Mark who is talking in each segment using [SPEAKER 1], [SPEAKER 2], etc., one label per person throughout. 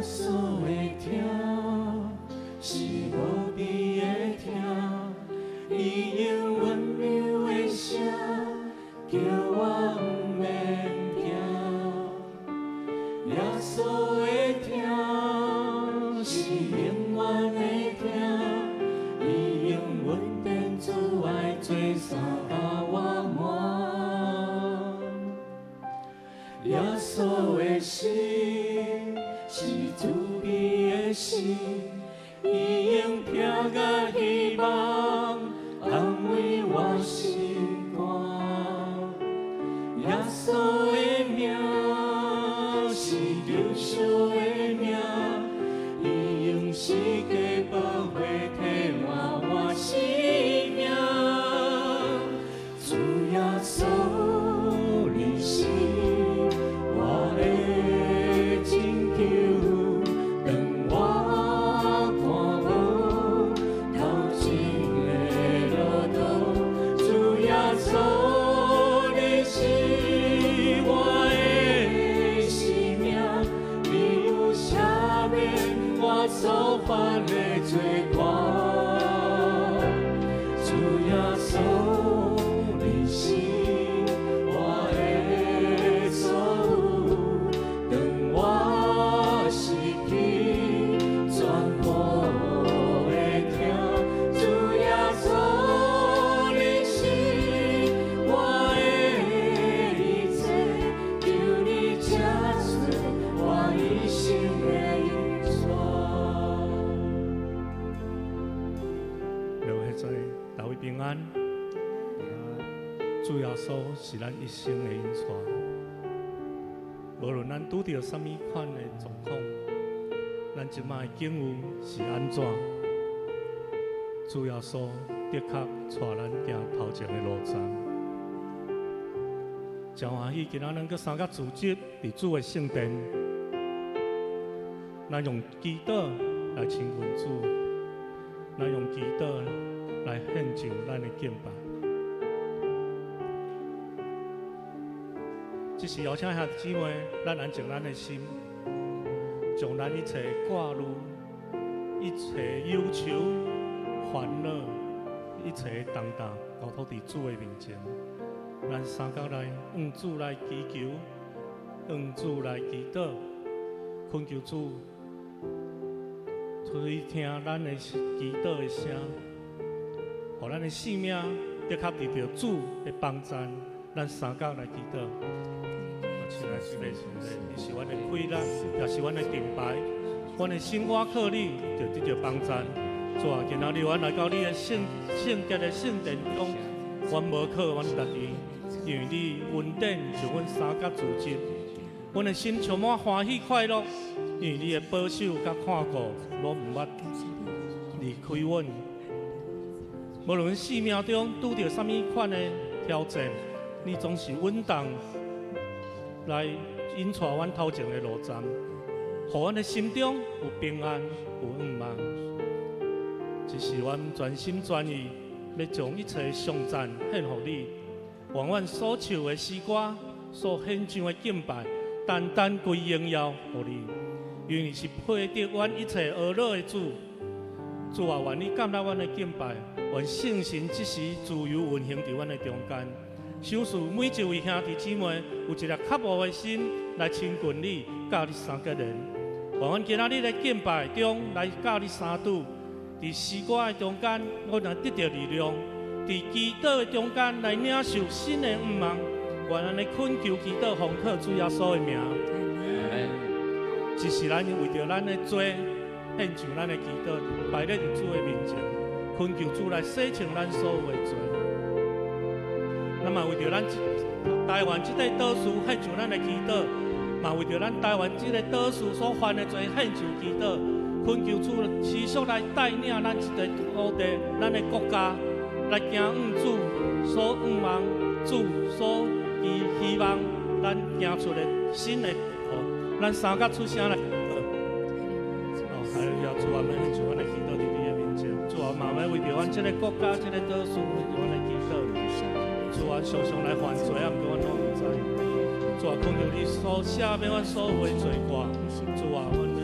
[SPEAKER 1] 稣的疼，是无比的疼，伊用温柔的声叫我不免惊。耶稣的疼是永远的疼，伊用稳定主爱做衫甲我满。耶稣的心是慈悲的心，伊用听甲希望安慰我心肝。耶稣的名是救赎的名，伊用世界宝血替换我生命。主耶稣，你是我的拯救，让我看无头前的路途。主耶稣，你是我的生命，你有赦免我所犯的罪过。主耶稣，你是我的所有，让我失去全部的疼。主耶稣，你是我的一切，求你吃出我一生的引带。
[SPEAKER 2] 留下在大卫平安。主耶稣是咱一生的引带，无论咱拄到什么款的状况，咱即摆的境遇是安怎，主耶稣的确带咱行头前的路站。真欢喜，今仔咱搁三甲组织伫主的圣殿，咱用祈祷来亲近主，咱用祈祷来献上咱的敬拜。这是邀请兄弟姊妹，咱安静咱的心，将咱一切挂虑、一切忧愁、烦恼、一切重担，交托伫主的面前。咱三角来向主来祈求，向主来祈祷，恳求主垂听咱的祈祷的声，互咱的性命的确得到主的帮助。咱三角来祈祷。亲爱的姊妹兄弟，你是阮的快乐，也是阮的顶牌。阮的生活靠你，就得到帮助。主啊，今仔日阮来到你的圣洁的圣殿中，阮无靠阮家己，因为你恩典就阮三角组织。阮的心充满欢喜快乐，因为你的保守甲看顾，拢毋捌离开阮。无论生命中拄到什么款的挑战，你总是稳当来引带阮头前的路站，互阮的心中有平安，有盼望。这是阮全心全意要将一切颂赞献予你，愿阮所唱的诗歌、所献上的敬拜，单单归荣耀予你，因为你是配得阮一切恶乐的主。主啊，愿你感纳阮的敬拜，愿圣神即时自由运行伫阮的中间。守护每一位兄弟姊妹有一颗渴慕的心来亲近你，教你三个人。愿阮今仔日的敬拜中来教你三度，伫诗歌的中间，我来得到力量；伫祈祷的中间来领受新的愿望。愿咱的恳求祈祷奉靠主耶稣的名。这是咱为着咱的罪，献上咱的祈祷，摆在主的面前，恳求主来洗清咱所有的罪。咱嘛为着咱台湾这个岛屿献上咱的祈祷，嘛为着咱台湾这个岛屿所犯的罪献上祈祷，恳求主持续来带领咱这个土地、咱的国家来行向主所愿望、主所希望，咱行出的新的路。咱三角出声来祈祷。还有主啊，们献上阮的祈祷伫你的面前，主啊，慢慢为着阮这个国家、这个岛屿，为着阮的祈祷。主啊，常常来犯罪，啊，毋过阮拢毋知。主啊，恳求你所赦免阮所有的罪过。主啊，阮的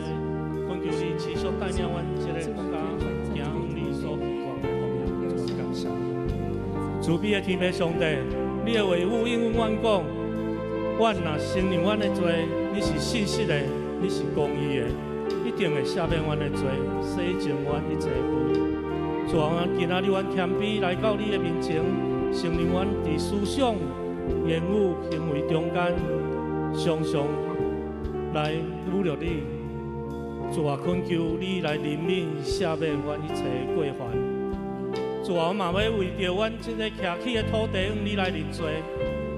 [SPEAKER 2] 求你持续带领阮这个国家行你所希望的方向，主啊，感谢你。慈悲的天父上帝，你的话语应允阮讲，阮若承认阮的罪，你是信实的，你是公义的，一定会赦免阮的罪，洗净阮一切不义。主啊，今仔日阮谦卑来到你的面前，承认阮伫思想、言语、行为中间，常常来侮辱你。主啊，恳求你来怜悯赦免阮一切过犯。主啊，我嘛要为着阮这个徛起的土地，向你来认罪。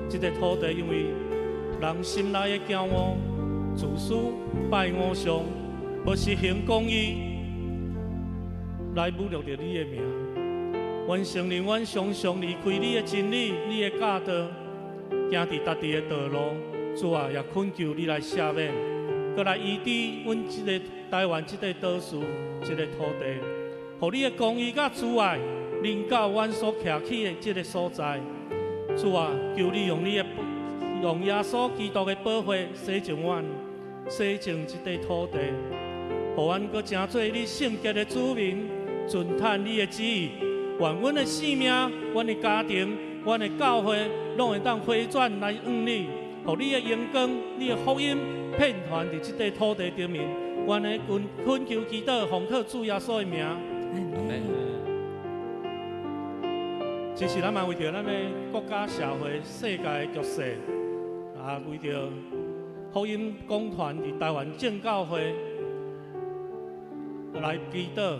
[SPEAKER 2] 这个土地因为人心内的骄傲、自私、拜偶像，无实行公义，来侮辱着你的名。阮承认，阮常常离开你的真理、你的教导，行伫家己的道路。主啊，也恳求你来赦免，搁来医治阮这个台湾这个岛屿、这个土地，互你的公义甲慈爱临到阮所徛起的这个所在。主啊，求你用耶稣基督的宝血洗净阮，洗净这块土地，互阮搁成做你圣洁的子民，遵探你的旨意。愿阮的性命、阮的家庭、阮的教会，拢会当回转来向你，互你的荣光、你的福音遍传伫这块土地顶面。阮的恳求祈祷，奉靠主耶稣的名。其实咱嘛为着咱的国家、社会、世界的局势，为着福音广传伫台湾正教会来祈祷。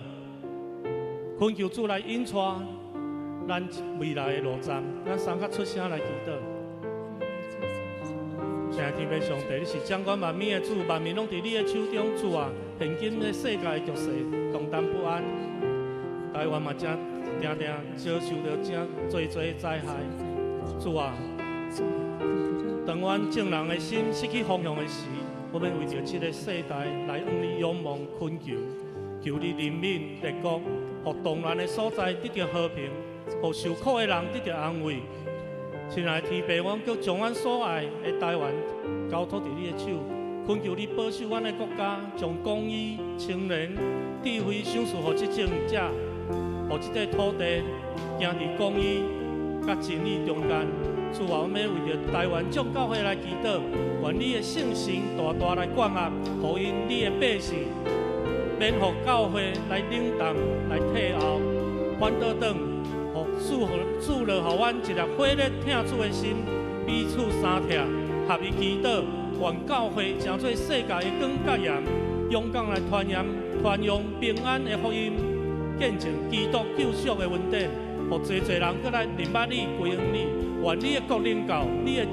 [SPEAKER 2] 恳求主来引带咱未来的路站，咱三甲出声来祈祷。现在天父上帝，你是掌管万民的主，万民拢伫你的手中。主啊，现今的世界的局势动荡不安，台湾嘛正常遭受到正多灾害。主啊，当阮正人的心失去方向的时，我们为着这个世代来向你仰望恳求，求你怜悯列国。互动乱的所在得到和平，互受苦的人得到安慰。亲爱的天父，阮阁将阮所爱的台湾交托伫你的手，恳求你保守阮的国家，将公义、清廉、智慧赏赐予执政者，互这块土地行伫公义甲真理中间。主啊，我们为着台湾众教会来祈祷，愿你的圣神大大来灌压，互因你的百姓。免互教会来领导、来退后，反倒转，互主落互阮一粒火热听主的心，彼此相听，合一祈祷，愿教会成做世界的光甲盐，勇敢来传扬平安的福音，见证基督救赎的恩典，互多人搁来认捌你、归向你。愿你的国领导，你的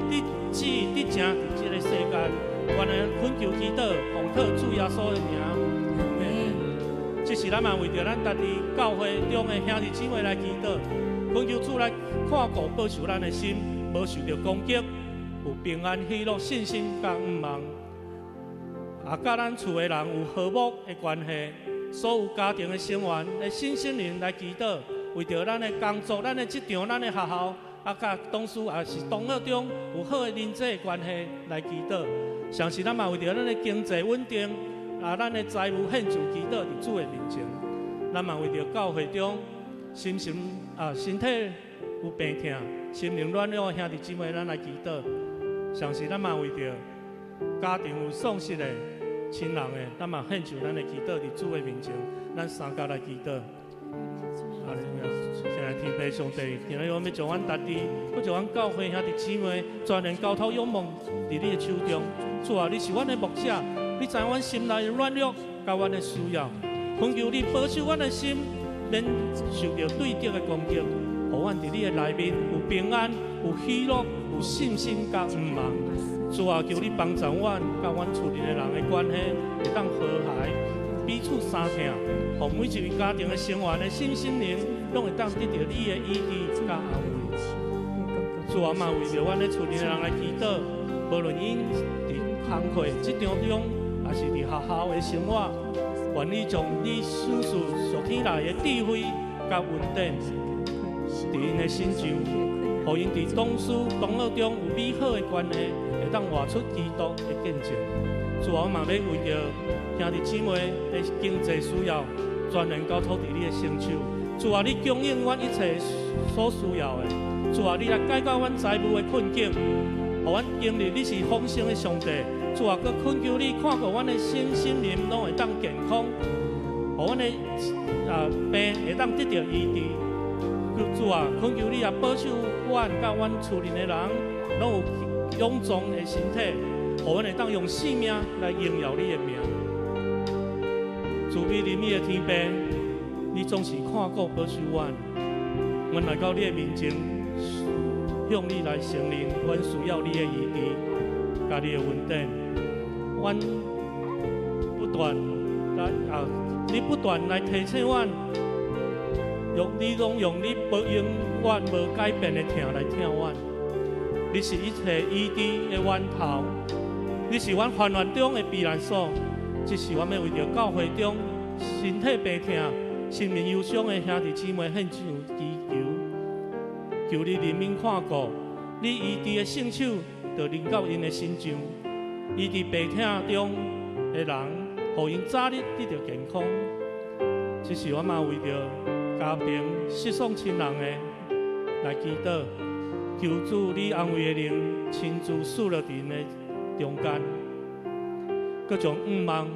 [SPEAKER 2] 旨意得成伫这个世界。愿来恳求祈祷，奉靠主耶稣的名。这是咱嘛为着咱家己教会中的兄弟姊妹来祈祷，恳求主来看顾保守咱的心，无受到攻击，有平安、喜乐、信心甲愿望。甲咱厝的人有和睦的关系，所有家庭的成员的新心灵来祈祷，为着咱的工作、咱的职场、咱的学校，甲同事也是同学中有好的人际关系来祈祷。像是咱嘛为着咱的经济稳定。咱的财务献上祈祷伫主的面前，咱嘛为着教会中身体有病痛、心灵软弱的兄弟姊妹，咱来祈祷。像是咱嘛为着家庭有丧失的亲人的，咱嘛献上咱的祈祷伫主的面前，咱三家来祈祷。现在天父上帝，今日我们要将阮家己，要将阮教会兄弟姊妹全然交托仰望伫你的手中。主啊，你是阮的牧者。你知阮心内的软弱，甲阮的需要，恳求你保守阮的心，免受到对敌的攻击，互阮伫你的内面有平安、有喜乐、有信心甲愿望。主啊，求你帮助阮，甲阮厝里的人的关系会当和谐，彼此相听，互每一位家庭的成员的心灵，拢会当得到你的医治甲安慰。主啊，嘛为着阮的厝里的人来祈祷，无论因伫工课职场中。也是伫学校的生活，愿你将你赏赐属天来的智慧甲恩典，伫因的心上，互因伫同事同学中有美好的关系，会当活出基督的见证。主啊，我嘛要为着兄弟姊妹的经济需要，全然交托伫你的手手。主啊，你供应阮一切所需要的。主啊，你来解决阮财务的困境，互阮经历你是丰盛的上帝。主啊，搁恳求你看顾阮的身心灵拢会当健康，互阮的病会当得到医治。主啊，恳求你也保守阮甲阮厝里的人，拢有勇壮的身体，互阮会当用性命来荣耀你的名。主比怜悯的天父，你总是看顾保守阮。阮来到你的面前，向你来承认，阮需要你的医治，甲你的恩典。阮不断来你不断来提醒阮，你拢用你永远无改变的疼来疼阮。你是一切医治的源头，你是阮患难中的避难所。这是阮要为着教会中身体病痛、生命忧伤的兄弟姊妹献上祈求，求你怜悯看顾，你医治的圣手就临到因的身上，医治病痛中的人，互因早日得到健康。这是阮嘛为着家庭失丧亲人的来祈祷，求主你安慰的灵亲自赐落伫因的中间。各种愿望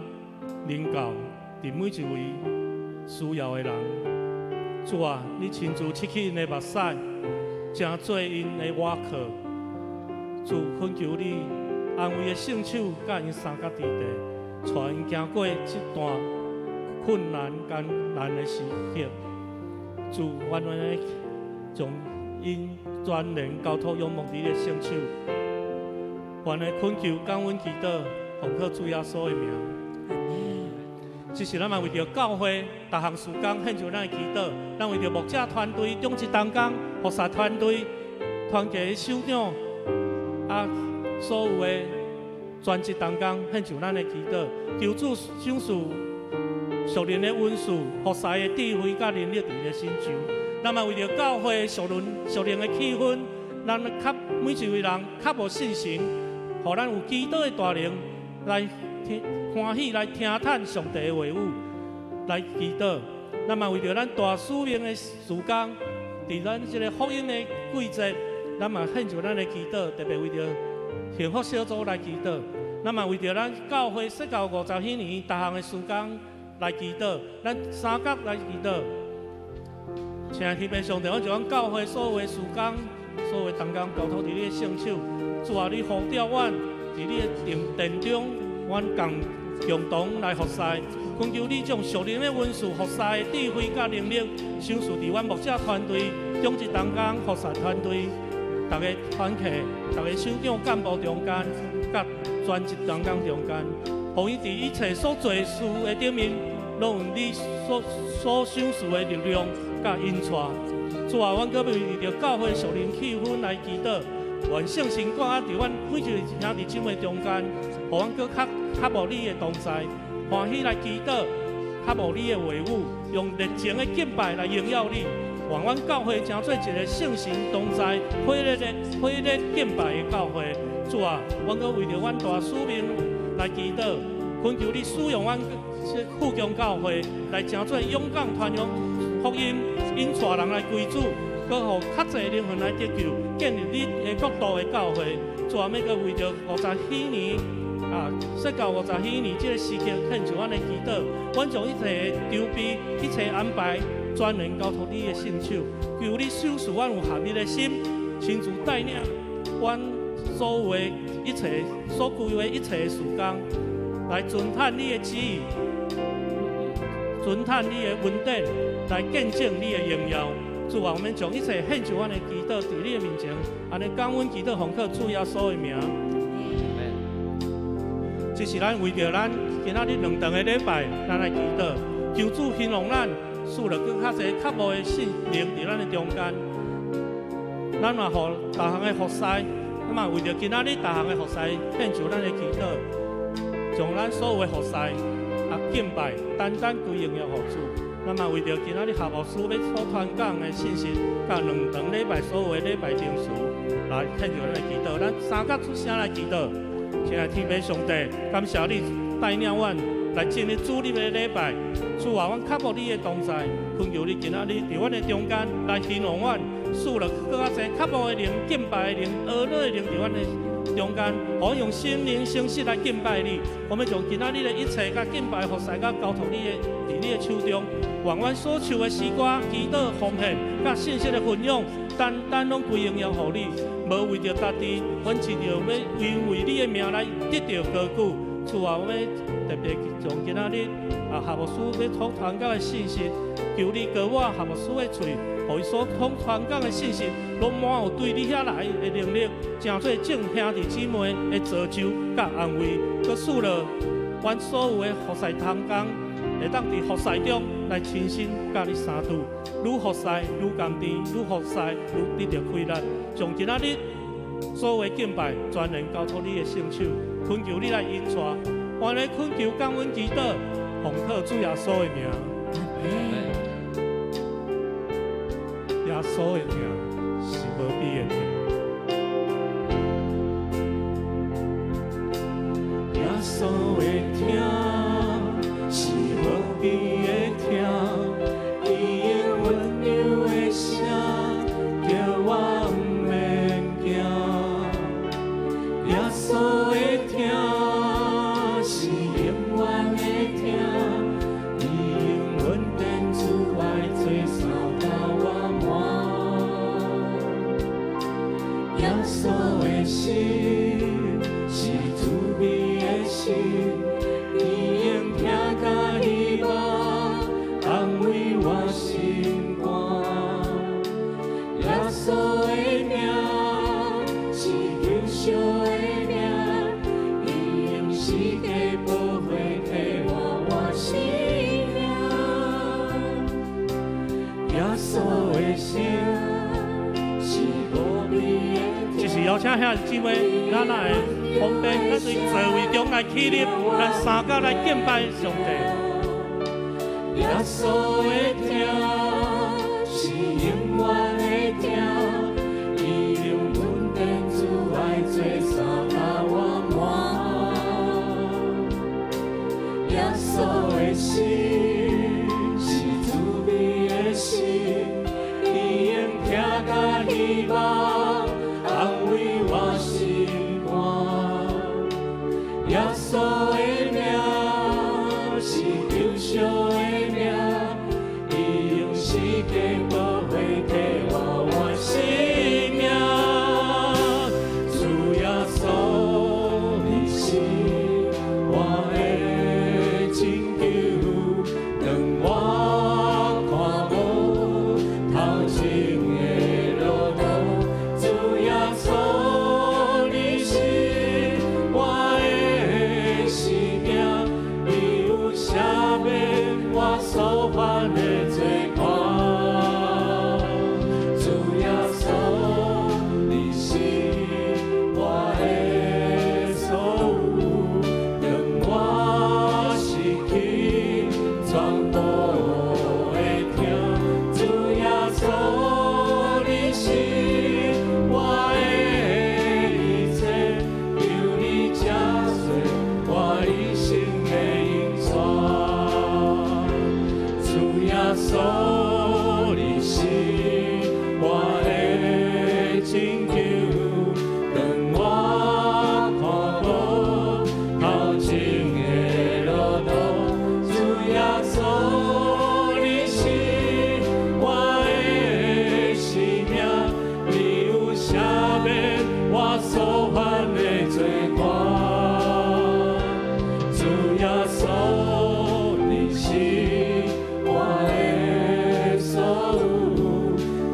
[SPEAKER 2] 领导伫每一位需要的人。主啊，你亲自拭去因的目屎，正做因的瓦壳。主恳求你安慰的圣手，甲因三角地带，带因行过这段困难艰难的时刻。主完全的将因全然交托仰望你的圣手，完的恳求感恩祈祷。奉靠主耶稣的名，这是咱嘛为着教会逐项事工献上咱的祈祷，咱为着牧者团队、中职同工、服侍团队、团契的首长所有的全职同工献上咱的祈祷，求主赏赐属灵的恩赐、服侍的智慧甲能力伫咧身上。咱嘛为着教会属灵的气氛，咱较每一位人较无信心，互咱有祈祷的大能。来欢喜来听叹上帝的话语，来祈祷。咱嘛为着咱大使命的事工，伫咱这个福音的季节，咱嘛献上咱的祈祷，特别为着幸福小组来祈祷。咱嘛为着咱教会设教50许年，逐项的事工来祈祷，咱三角来祈祷。请天父上帝，我将教会所有的事工、所有的同工交托伫你的圣手，主啊，你呼召阮。伫你的殿中，阮共同来服侍，恳求你将属灵的恩赐、服侍的智慧甲能力，赏赐伫阮牧者团队、中职同工、服侍团队、逐个团契、逐个首长干部中间，甲全职同工中间，互伊伫一切所做事的顶面，拢有你所赏赐的力量甲恩赐。主啊，阮搁为着教会属灵气氛来祈祷。愿圣神挂啊，伫阮每一个兄弟姊妹中间，互阮搁较无你的同在，欢喜来祈祷，较无你的话语，用热情的敬拜来荣耀你。愿阮教会成做一个圣神同在、火热敬拜的教会。主啊，阮搁为着阮大使命来祈祷，恳求你使用阮富强教会来成做勇敢传扬福音，引带人来归主。搁互较侪灵魂来得救，建立你的国度的教会。主啊，要搁为着50许年设教50许年这个时刻，献上阮的祈祷。阮将一切筹备、一切安排，全然交托你的圣手。求你赏赐阮有合一的心，亲自带领阮所有的一切所规划一切的事工，来遵探你的旨意，遵探你的恩典，来见证你的荣耀。主啊，我们将一切献上阮的祈祷，伫你的面前，安尼感恩祈祷，奉靠主耶稣的名。这是咱为着咱今仔日2场的礼拜，咱来祈祷，求主兴旺咱，赐了更较侪较无的信灵伫咱的中间。咱嘛互逐项的服侍，咱嘛为着今仔日逐项的服侍，献上咱的祈祷，将咱所有的服侍敬拜，单单归荣耀互主。咱嘛为着今仔日下牧师要所传讲的信息，甲2场礼拜所有的礼拜证书来献上咱的祈祷，咱三角出声来祈祷。亲爱的天父上帝，感谢你带领阮来进入主日的礼拜。主啊，阮较无你的同在，恳求你今仔日伫阮的中间来兴旺阮，使了更较侪较无的灵、敬拜的灵、娱乐的灵伫阮的中间，可用心灵诚实来敬拜你。我们将今仔日的一切甲敬拜、服侍、甲交托你的伫你的手中，愿阮所唱的诗歌、祈祷、奉献、甲信息的分享，单拢归荣耀互你，无为着家己，阮只着要为你的名来得到高举。主啊，我要特别从今仔日夏牧师要通传讲的信息，求你教我夏牧师的嘴，互伊所通传讲的信息，拢满有对你遐来的能力，诚做众兄弟姊妹的造就甲安慰，佮使了阮所有的服侍同工，会当伫服侍中来亲身甲你相拄，愈服侍愈甘甜，愈服侍愈得到快乐，从今仔日所有的敬拜全然交托你的圣手。恳求你来引带，完来恳求感恩祈祷，奉靠主耶稣的名。耶稣的名是无比的名。
[SPEAKER 1] 耶稣的听是无比的听，伊用温柔的声叫我不免惊。耶稣的听是永远的听，伊用稳定慈爱做扫把我满。耶稣的心是慈悲的心，伊用听甲希望安慰我心肝。耶稣的名是救赎的。世界保卫替我生命，耶稣的声是无比的。
[SPEAKER 2] 就是邀请遐姊妹，咱来方便咱对座位中来起立，咱三角来敬拜上帝。
[SPEAKER 1] 耶稣的听是永远的听，伊用稳定慈爱做三把我满。耶稣的心是慈悲的心，伊用听甲希望安慰我心肝。耶稣的名是救赎的名，伊用世界保卫替我生命。主耶稣，你是我的。所犯的罪过，主耶稣，你是我的所有，让我失去全部的听。主耶稣，你是我的一切，求你接受我一生的引带。耶稣，你是我的拯救，让我看到头前的路途。主耶稣，你是我的生命，你有赦免我所犯的罪过。主耶稣，你是我的所有，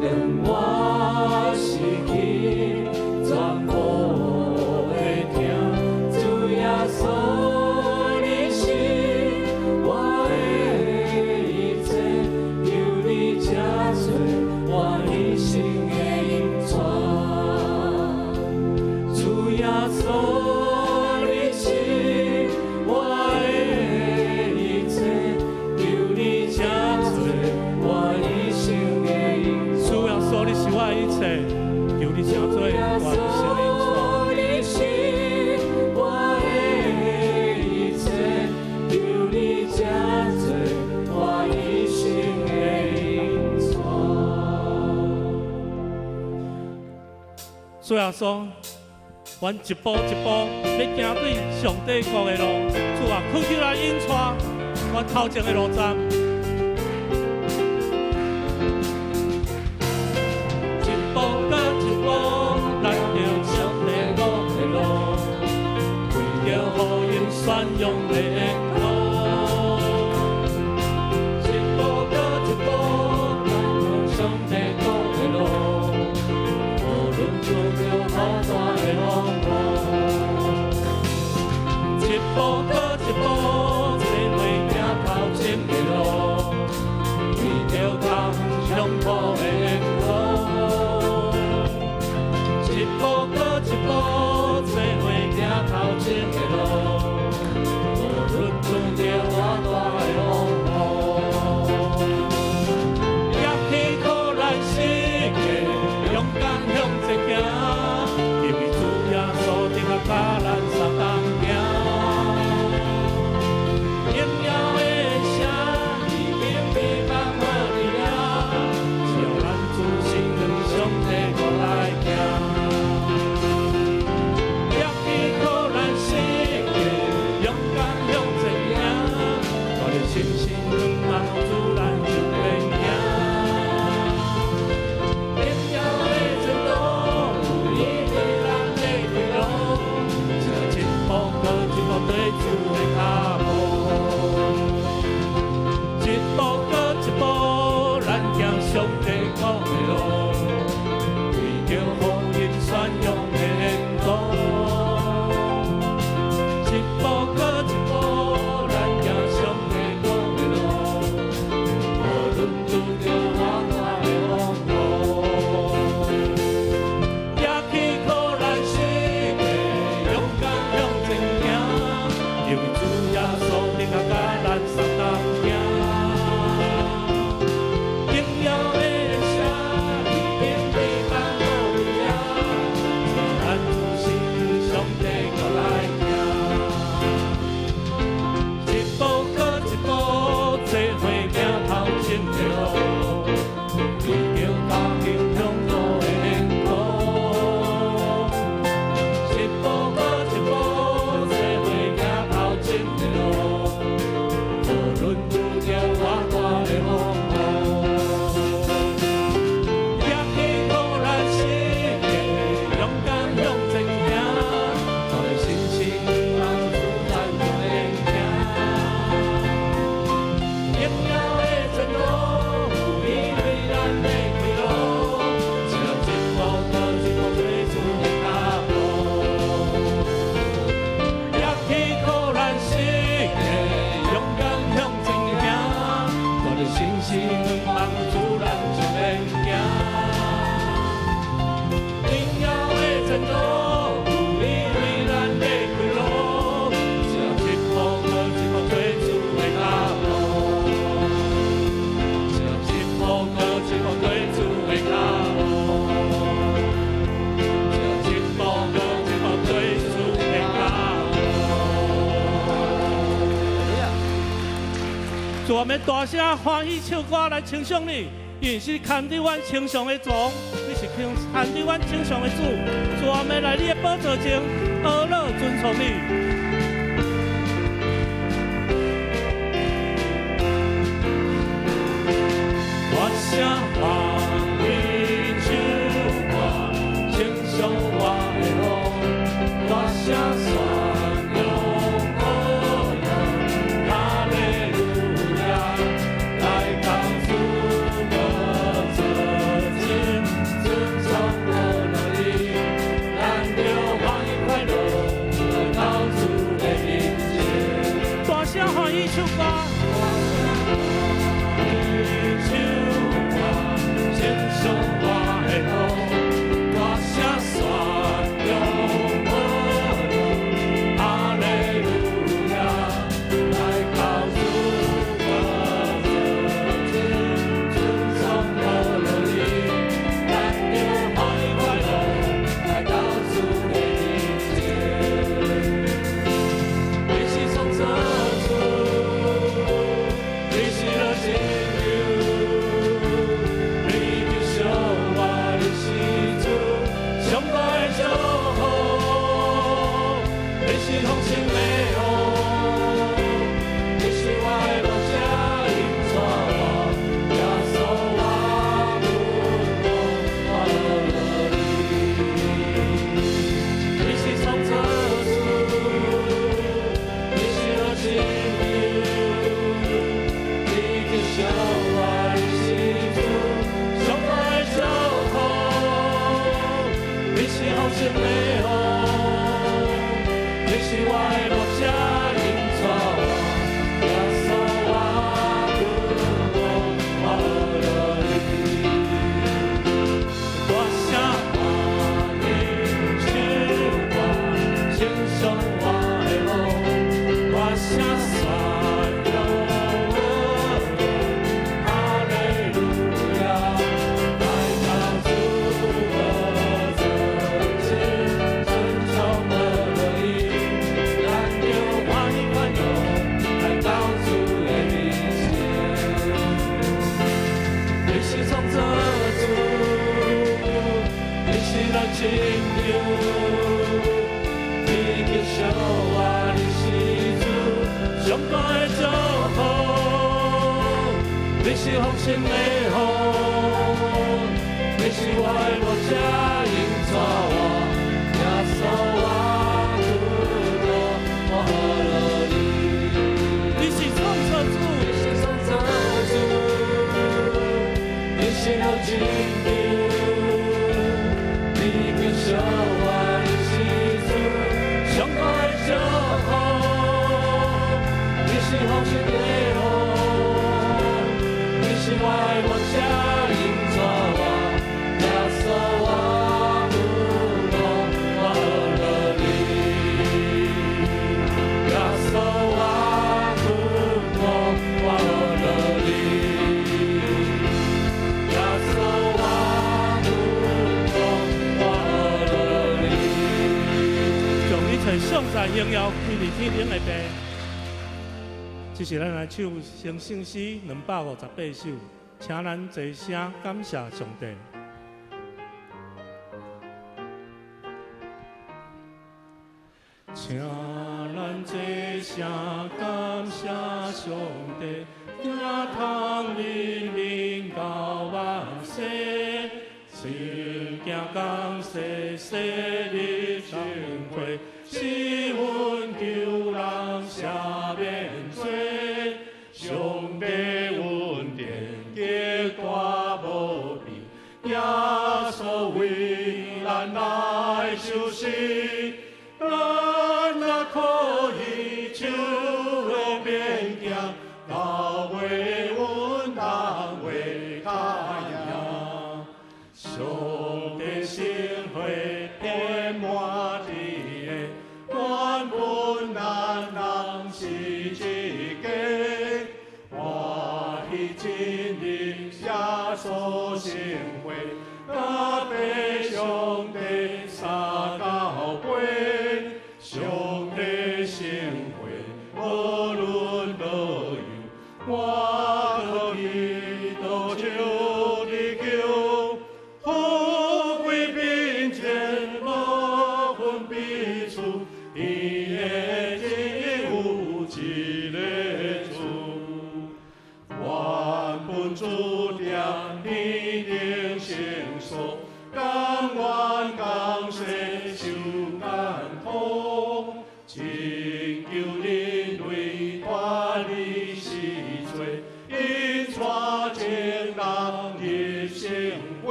[SPEAKER 2] 主耶稣，阮一步一步要行对上帝国的路，主啊，开起来引带阮头前的路站。一步搁一步，咱着上帝国的路，为着福音宣扬的恩膏。一步搁一步，咱着上帝国的路，无论遇着多大的风雨，一步搁一步，做伙行头前的路，为着较远乡土的恩膏。一步搁一步，做伙行头前的路，无论遇着多大的风雨，也起苦难世界，勇敢向前行，因为主耶稣定甲甲咱相同行。荣耀的声已经被放好伫了，只要咱自信向上帝国来行。也起苦难世界，勇敢向前行，带着信心往主咱就免行。荣耀的前途，有你为咱的开路，只要一步搁一步对主的脚步，一步搁一步，咱行上帝国的路，为着福音宣扬的恩膏。一步搁一步，咱行上帝国的路，无论遇着多大的风雨，也起苦难世界，勇敢向前行，因为主耶稣定甲甲咱相同行。荣耀的声已经被放好伫了，咱自信上帝国来行。一步搁一步，做伙行头前的路，为着较近乡土的恩膏。一步搁一步，做伙行头前的路，无论遇着多大的风雨，也起苦难世界，勇敢向前行，带着信心往主咱就免行。荣耀的前途，有你为咱的开路，只要一步搁一步对主的脚步，也起苦难世界，勇敢向前行，带着信心往主咱就免行。荣耀的前途，有你为咱的开路，只要一步搁一步对主的脚步，只要一步搁一步对主的脚步，只要一步搁一步对主的脚步。主，我们大声欢喜唱歌来称颂你，因为是看伫阮称颂的主，你是看伫阮称颂的主。主，我们来你的宝座前，阿乐尊崇你。大声欢喜唱歌，称颂我的路，大声宣扬我的哈利路亚，来到主的座前，尊崇我的力，咱就欢喜快乐，来到主的面前。大声欢喜唱歌。称颂我的路，大声宣扬我的哈利路亚，来到主的座前，尊崇我的力，咱就欢喜快乐，来到主的面前。你是创造主，你是热情流。
[SPEAKER 1] 风声的雨，你是我的牧者，引带我，耶稣我苦路，我何乐你？
[SPEAKER 2] 你是创造主，
[SPEAKER 1] 你是创造主，你是有拯救，你更受我的是主，上帝的祝福，你是风声的雨。是我的牧者，引带我，耶稣我苦路，我何乐你？耶稣我苦路，我何乐你？耶稣我苦路，我何乐你？
[SPEAKER 2] 将一切颂赞荣耀归于天顶的爸。这是咱来唱成圣诗258首，请咱齐声感谢上帝。请咱齐声感谢上帝，听通人民到万世，心惊感谢昔日情会，是阮救人赦免罪，上帝恩典极大无比，耶稣为咱来受死，咱若可以手的勉强，到为阮当为他样，上帝心会遍满地的，原本咱人是一家，欢喜今日耶稣成会，甲被上帝三到杯，上帝成会无论何样，我可以多求你求，富贵贫贱无分彼此，伊的只有一个主，原本注定天定成数，甘愿降世受艰苦，拯救人类脱离死罪，因带情人入圣会，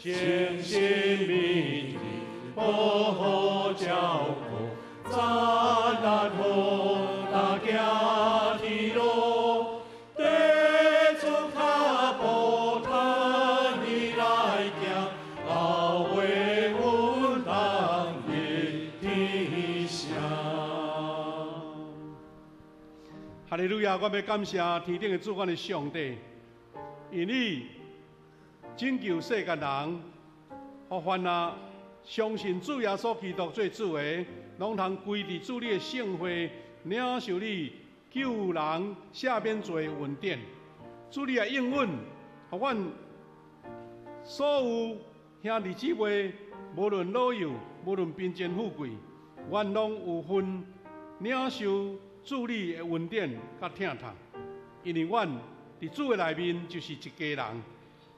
[SPEAKER 2] 诚心美丽保护照顾，赞叹好大家天路，地主脚步趁伊来行，后为阮当日天下。
[SPEAKER 3] 哈利路亚！我要感谢天顶的主，我的上帝，因你拯救世间人，互凡啊相信主耶稣基督做主的，拢通归伫主你的圣会，领受你救人赦免罪恩典。主你的应允，互阮所有兄弟姊妹，无论老幼，无论贫贱富贵，阮拢有份领受主你的恩典甲疼痛。因为阮伫主的内面就是一家人。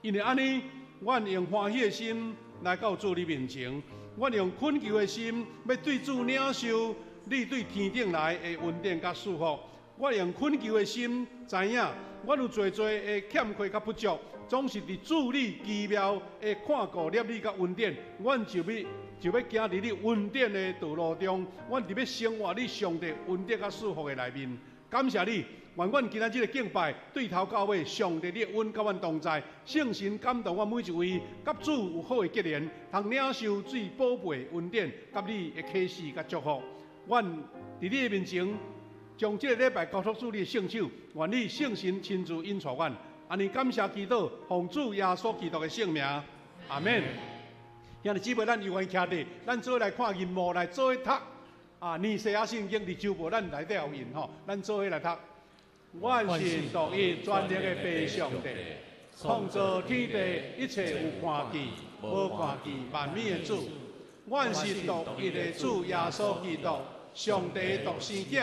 [SPEAKER 3] 因为安尼，阮用欢喜的心来到主你面前，阮用恳求的心要对主领受你对天顶来的恩典甲祝福。我用恳求的心，知影阮有侪的欠缺甲不足，总是伫主你奇妙的看顾念你甲恩典，阮就要行伫你恩典的道路中，阮就要生活你上帝恩典甲祝福的内面。感谢你，愿阮今仔日的敬拜对头到尾，上帝你的恩甲阮同在，圣神感动阮每一位，甲主有好的结连，通领受最宝贝恩典，甲你的启示甲祝福。阮伫你的面前，将这个礼拜交托主你的圣手，愿你圣神亲自引带阮。安尼感谢祈祷，奉主耶稣基督的圣名，阿门。兄弟姊妹，咱又愿徛伫，咱做来看银幕，来做读尼西亚圣经伫周报，咱内底有印吼，咱做来读。万神独一专一的爸上帝，创造天地一切有看见、无看见万美的主。万是独一的主耶稣基督，上帝独生子，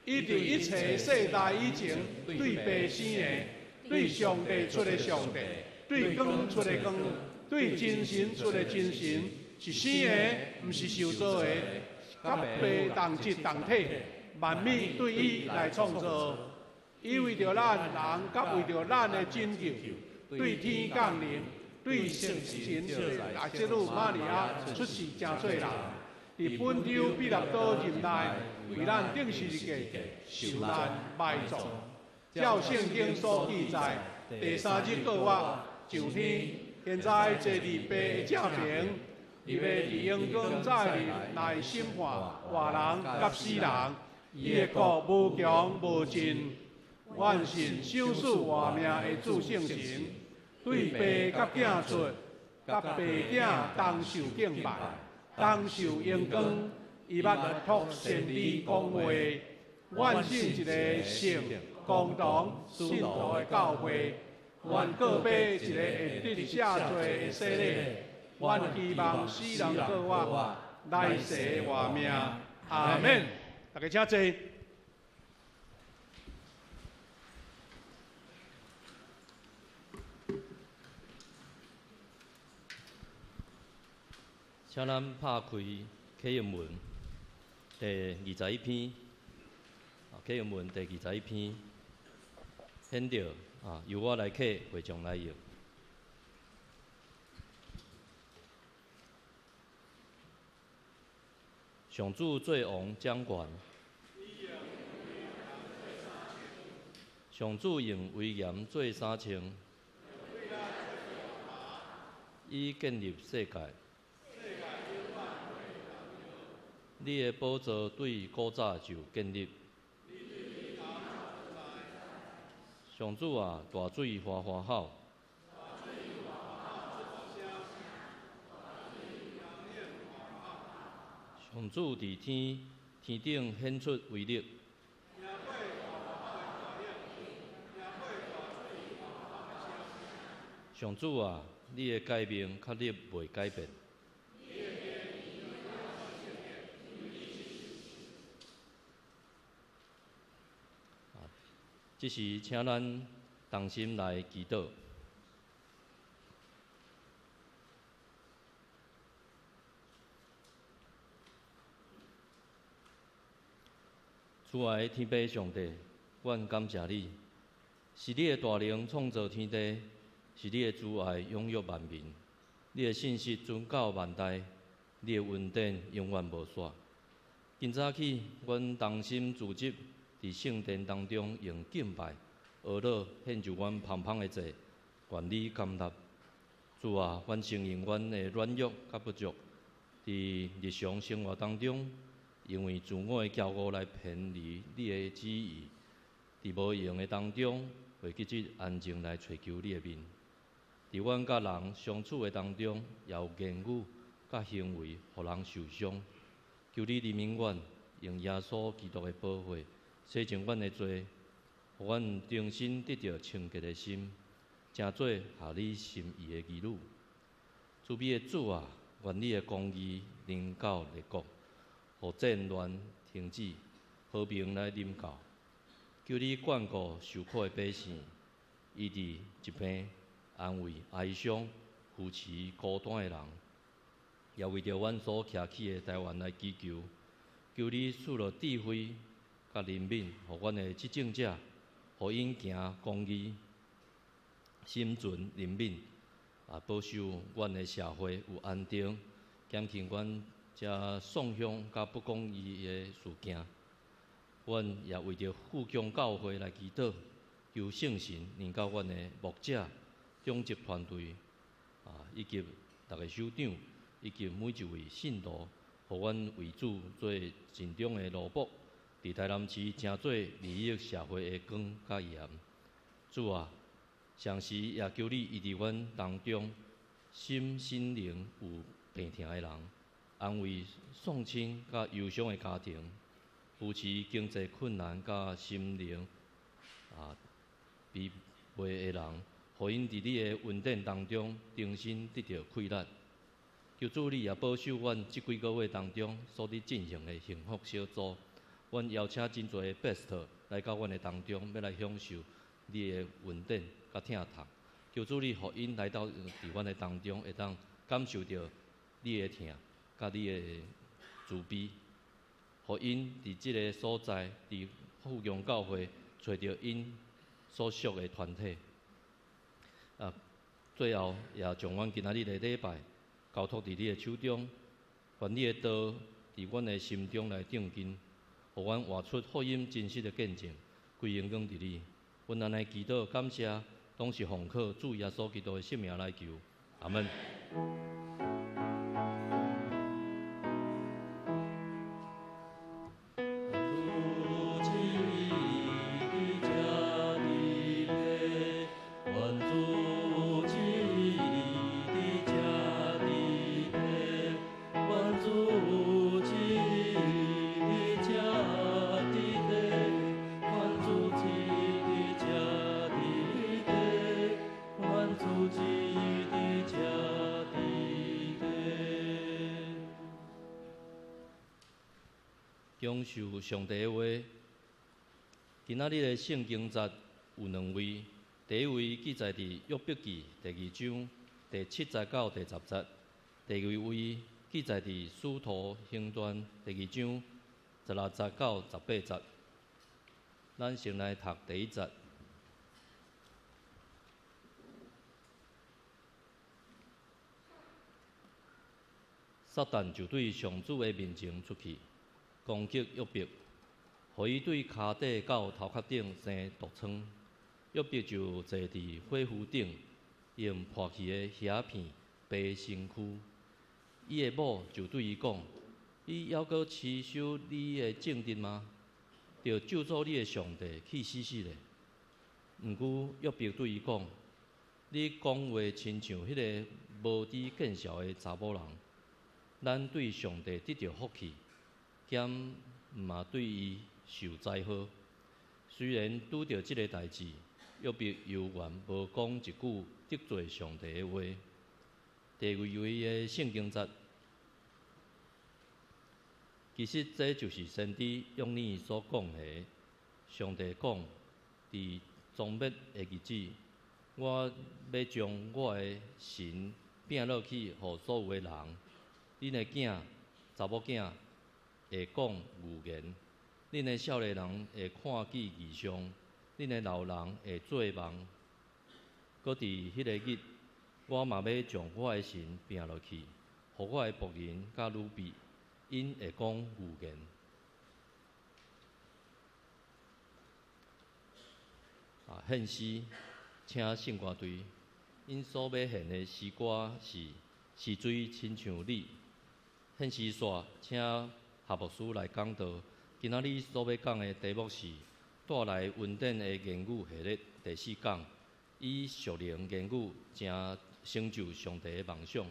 [SPEAKER 3] 伊伫一切世代以前对爸生的，对上帝出的上帝，对光出的光，对真神出的真神，是生的，毋是受造的，甲爸同质同体，万物对伊来创造。伊为着咱人，甲为着咱的拯救，对天降临，对圣神大节女玛利亚出世成做人，伫本州比勒岛任内，为咱定时日计受难埋葬。照圣经所记载，第3日过活上天，现在坐伫爸的正平，伊要伫阳光再日来审判活人甲死人，伊的国无强无尽。愿信想死活命的主圣神，对爸甲囝出，甲爸囝同受敬拜，同受荣光，伊捌托先知讲话。愿信一个圣、共同、信徒的教会，愿各买一个会得赦罪的洗礼，愿希望死人过活，来世活命。阿免。大家请坐。
[SPEAKER 4] 请咱拍开启应文第21篇，启应文第21篇，显着由我来启会众来译。上主做王掌权，上主用威严做三称，以建立世界。你的宝座对古早就建立。上主啊，大水哗哗吼。上主伫天顶显出威力。上主啊，你的诫命确立袂改变。这时，请咱同心来祈祷。慈爱天父上帝，阮感谢你，是你的大能创造天地，是你的慈爱养育万民，你的信实存到万代，你的恩典永远无煞。今早起，阮同心自执。伫圣殿当中用敬拜、学乐献就阮芳芳的祭，愿你感纳。主啊，阮承认阮的软弱甲不足，伫日常生活当中，因为自我的骄傲来偏离你的旨意，伫无用的当中，袂记得安静来寻求你的面。伫阮甲人相处的当中，也有言语甲行为，互人受伤。求你怜悯阮，用耶稣基督的保护。洗净阮的罪，互阮重新得到清洁的心，成做合你心意的儿女。慈悲的主啊，愿你的公义临到列国，互战乱停止，和平来临到。求你眷顾受苦的百姓，医治疾病，安慰哀伤，扶持孤单的人，也为着阮所徛起的台湾来祈求。求你赐落智慧。甲怜悯，互阮的执政者，互因行公义，心存怜悯，保守阮的社会有安定，减轻阮遮丧凶甲不公义的事件。阮也为着富强教会来祈祷，求圣神领导阮的牧者、种植团队，以及逐个首长，以及每一位信徒，互阮为主做尽忠的奴仆。伫台南市成做利益社会的光甲盐。主啊，常时也求你医治阮当中心灵有病痛的人，安慰丧亲甲忧伤的家庭，扶持经济困难甲心灵疲惫的人，互因伫你的恩典当中重新得到快乐。求主你也保守阮即几个月当中所伫进行的幸福小组。阮邀请真侪的 best 来到阮的当中，要来享受你的恩典，甲疼痛。求主你互因来到伫阮的当中，会当感受到你的疼，甲你的慈悲，互因伫即个所在，伫富强教会找到因所属的团体。最后也将阮今仔日的礼拜交托伫你的手中，愿你的道伫阮的心中来定根，互阮活出福音真实的见证，归荣光伫你。阮安尼祈祷感谢，拢是奉靠主耶稣基督的圣名来求，阿门。享受上帝的话，今仔日的圣经节有2位，第一位记载伫约伯记第2章第7节到第10节，第二位记载伫使徒行传第2章16节到18节。咱先来读第1节。撒旦就对上主的面前出去，攻击约伯，互伊对骹底到头壳顶生毒疮。约伯就坐伫火炉顶，用破去的虾片扒身躯。伊的某就对伊讲：“你还阁持守你的正直吗？着救助你的上帝去死死咧！”毋过约伯对伊讲：“你讲话亲像迄个无知见笑的查某人。咱对上帝得到福气，兼毋嘛对伊受灾祸。虽然拄着即个代志，约伯犹原无讲一句得罪上帝的话。”第二位的圣经节，其实这就是先知约珥所讲的。上帝讲：“伫终灭的日子，我要将我的神摒落去，互所有的人。恁的囝、查某囝会讲预言，恁的少年人会看见异象，恁的老人会做梦。搁伫迄个日，我嘛要将我的神摒落去，互我的仆人甲女婢，因会讲预言。”献诗，请圣歌队，因所要献的诗歌是溪水亲像你。献诗煞，请夏牧师来讲道。今仔日所要讲的题目是带来稳定的言语系列第4讲，以属灵言语正成就上帝的梦想。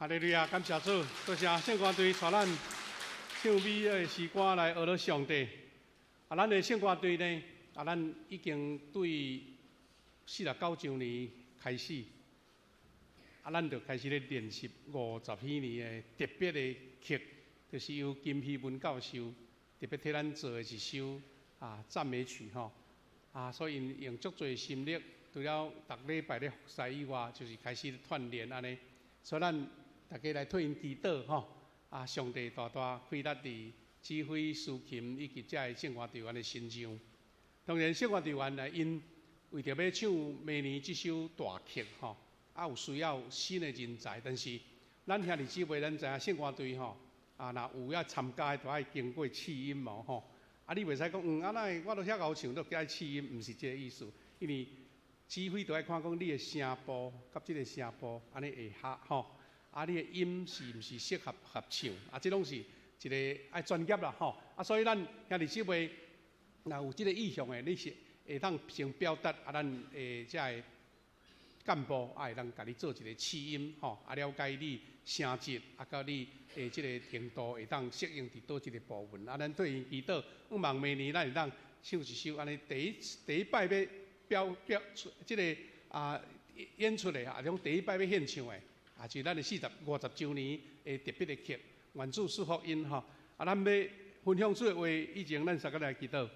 [SPEAKER 3] 哈利路亚，感谢主，多谢圣歌队带咱唱美的诗歌来学到上帝。咱的圣歌队呢，咱已经对49周年开始，咱就开始咧练习50几年的特别的曲，就是由金希文教授特别替咱做的一首赞美曲吼。所以用足多心力，除了逐礼拜咧服侍以外，就是开始锻炼安尼。所以咱大家来替因祈祷吼，上帝大大开力伫指挥司琴以及遮个圣乐队员的身上。当然，圣乐队员呢，因为着要唱明年这首大曲吼，有需要新的人才。但是咱兄弟姊妹，咱知影圣乐队吼，若有要参加，都爱经过试音嘛吼。你袂使讲那我都遐敖唱，都加试音，毋是这个意思。因为指挥都爱看讲你的声部，甲即个声部安尼会合吼。你的音是毋是适合唱？即拢是一个爱专业啦吼。所以咱兄弟姊妹，若有即个意向的，你是会当先表达咱遮个干部会当甲你做一个试音吼，了解你声质，甲你即个程度会当适应伫倒一个部分。咱对因祈祷，望明年咱会当唱一首安尼第一摆要表即个演出的种第一摆要献唱的。就是咱的50周年的特别的曲，愿主赐福因吼。咱要分享主的话以前，咱三个来祈祷。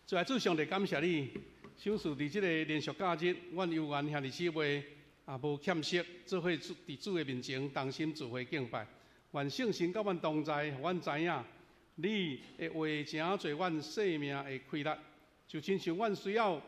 [SPEAKER 3] 主啊，主上帝感谢你，想事伫即个连续假日，阮有缘兄弟姊妹无欠息，做伙伫主的面前同心聚会敬拜。愿圣神甲阮同在，互阮知影你的话诚侪阮生命的开力，就亲像阮需要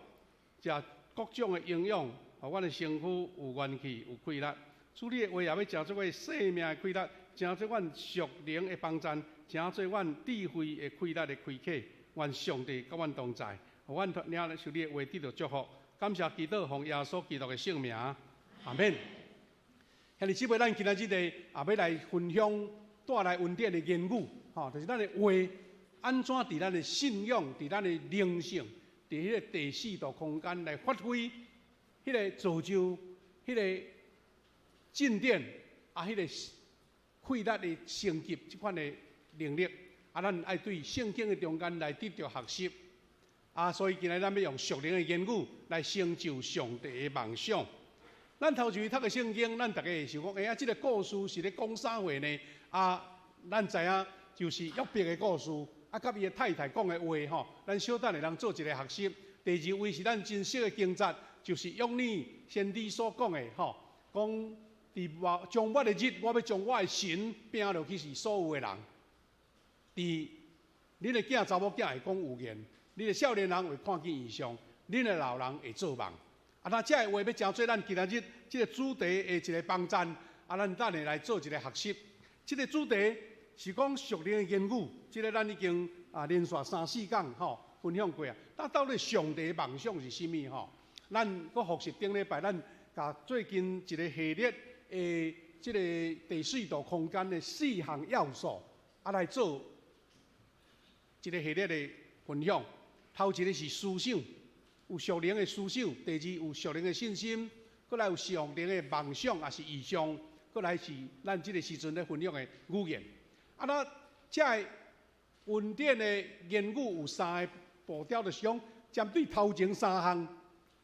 [SPEAKER 3] 食各种的营养，互阮的身躯有元气、有开力。主你的话也要诚做阮生命的开力，诚做阮属灵的帮助，诚做阮智慧的开力的开启。愿上帝甲阮同在，互阮领受你的话得到祝福。感谢祈祷，奉耶稣基督的圣名，阿免。兄弟姊妹，咱今仔日咧要来分享带来恩典的言语，就是咱的话安怎伫咱的信仰、伫咱的灵性、伫迄个第四度空间来发挥迄个造就、迄个进展迄个开力的升级即款的能力，咱爱对圣经的中间来得到学习，所以今日咱要用属灵的言语来成就上帝的梦想。咱头前读的圣经，咱大家会想讲，这个故事是咧讲啥话呢？咱知影就是约伯的故事，甲伊的太太讲的话吼，咱小等会当做一个学习。第二位是咱真实的经节，就是约珥先知所讲的吼，讲。将我的日，我要将我的神拼落去是所有的人。你的查某囝会讲预言，你的少年人会看见异象，你的老人会做梦。那这个话要诚做咱今仔日这个主题的一个帮赞。咱等下来做一个学习。这个主题是讲属灵的言语，这个咱已经连续3、4讲分享过啊。到底上帝的梦想是啥物吼？咱搁复习顶礼拜，咱甲最近一个系列。这个第四度空间的4项要素，来做一个系列的分享。头一个是思想，有属灵的思想；第二有属灵的信心；再来有属灵的梦想，也是意象；再来是咱这个时阵咧分享的语言。那这恩典的言语有3个步调，就是讲针对头前3项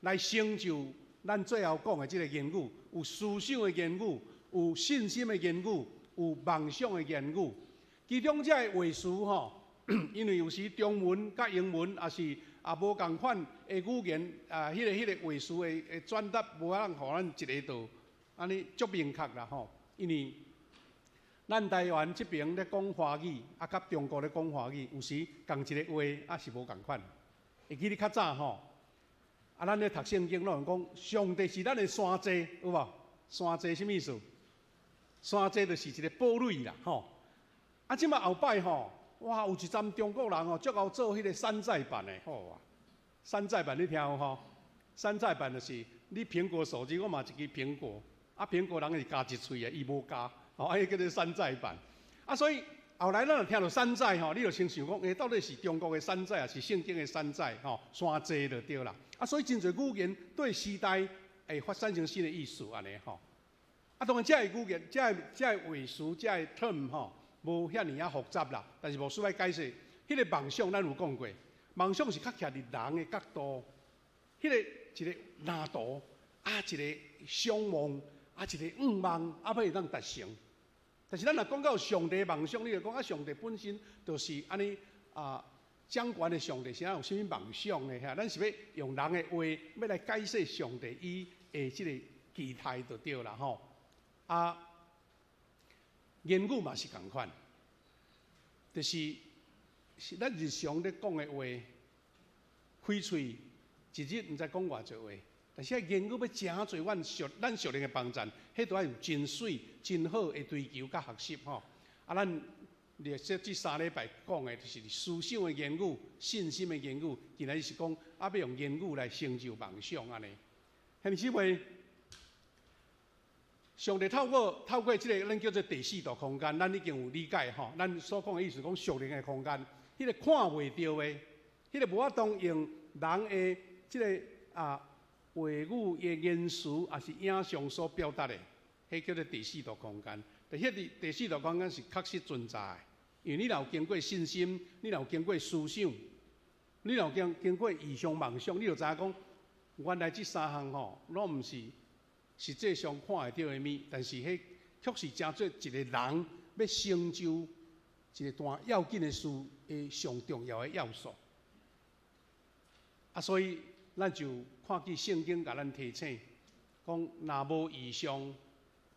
[SPEAKER 3] 来成就。咱最后讲的这个言语，有思想的言语，有信心的言语，有梦想的言语。其中这个话词因为有时中文甲英文也是无共款的语言，迄个话词的转达无法通互咱一个度安尼足明确啦因为咱台湾这边咧讲华语，甲中国咧讲华语，有时同一个话是无共款。会记你较早咱咧读圣经，拢讲上帝是咱的山寨，有无？山寨什么意思？山寨就是一个堡垒啦，即马后摆哇，有一站中国人足够做迄个山寨版的，山寨版你听有山寨版就是你苹果手机，我嘛一支苹果，苹果人是加一喙伊无加，迄叫做山寨版。所以后来咱就听到山寨你就先想讲，到底是中国的山寨，还是圣经的山寨？山寨就对啦。所以真侪语言对时代会发产生新的意思安尼啊，当然，这个语言、这个话术、这个 term 吼，无遐尼复杂啦。但是无需要解释。迄个梦想，咱有讲过，梦想是较徛伫人的角度，迄个一个蓝图，啊，一个想望，啊，一个愿望，啊，要会当达成。但是咱若讲到上帝的梦想，你就讲啊，上帝本身就是安尼啊，掌权的上帝是安有啥物梦想呢？咱是要用人的话要来解释上帝伊的即个期待就对啦吼。啊，言语嘛是共款，就是咱日常咧讲的话，开喙一日毋知讲偌济话，但是言语要诚侪咱属灵的帮助，迄都要有真水、真好的追求甲学习吼。啊，咱列说这3礼拜讲的，就是思想的言语、信心的言语，今仔日是讲啊，要用言语来成就梦想安尼。兄弟姊妹。上帝透过这个咱叫做第四度空间，咱已经有理解吼。咱所讲的意思讲属灵的空间，迄个看袂到的，迄个无法当用人的这个话语的言辞，也是影像所表达的，迄叫做第四度空间。但迄第四度空间是确实存在的，因为你若有经过信心，你若有经过思想，你若有经过异象梦想，你就知影讲，原来这3项吼，拢毋是。实际上看会到的物，但是迄确实真做一个人要成就一段要紧的事的上重要的要素。啊，所以咱就看见圣经甲咱提醒，讲若无异象，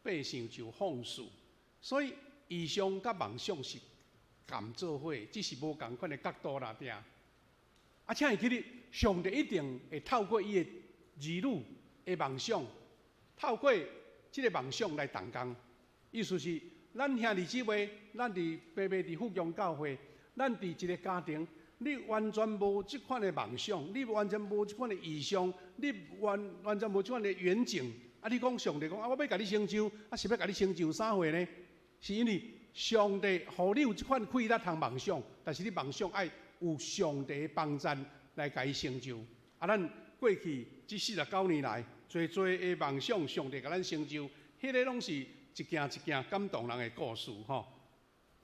[SPEAKER 3] 百姓就放肆。所以异象甲梦想是共做伙，只是无共款的角度啦，对啊。啊，请会记得，上帝一定会透过伊的儿女的梦想。透过这个梦想来动工，意思是咱兄弟姊妹，咱伫白白伫福阳教会，咱伫一个家庭，你完全无这款的梦想，你完全无这款的意向，你完全无这款的远景。啊，你讲上帝讲啊，我要甲你成就，啊是要甲你成就啥货呢？是因为上帝互你有这款气力通梦想，但是你梦想爱有上帝的帮助来甲伊成就。啊，咱过去这49年来。最的梦想，上帝甲咱成就，迄个拢是一件一件感动人的故事吼。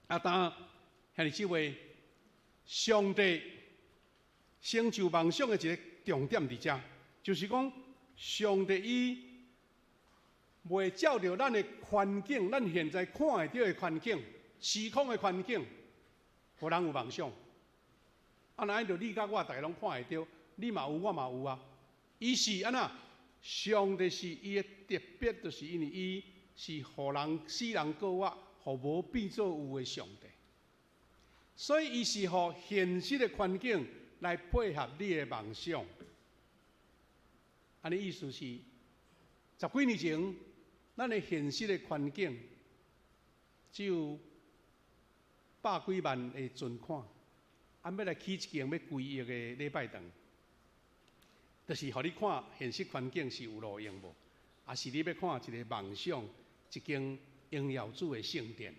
[SPEAKER 3] 啊，当兄弟姊妹，上帝成就梦想的一个重点伫遮，就是讲上帝伊袂照着咱的环境，咱现在看会到的环境、时空的环境，互人有梦想。啊，那按照你甲我大家拢看会到，你嘛有，我嘛有啊。伊是安那？上帝是伊的特别，就是因为伊是互人使人过活，互无变做有的上帝。所以伊是互现实的环境来配合你的梦想。安尼意思是，10几年前，咱的现实的环境只有100几万的存款，要来起一间要几亿的礼拜堂。就是互你看现实环境是有路用无，还是你要看一个梦想，一间荣耀主的圣殿。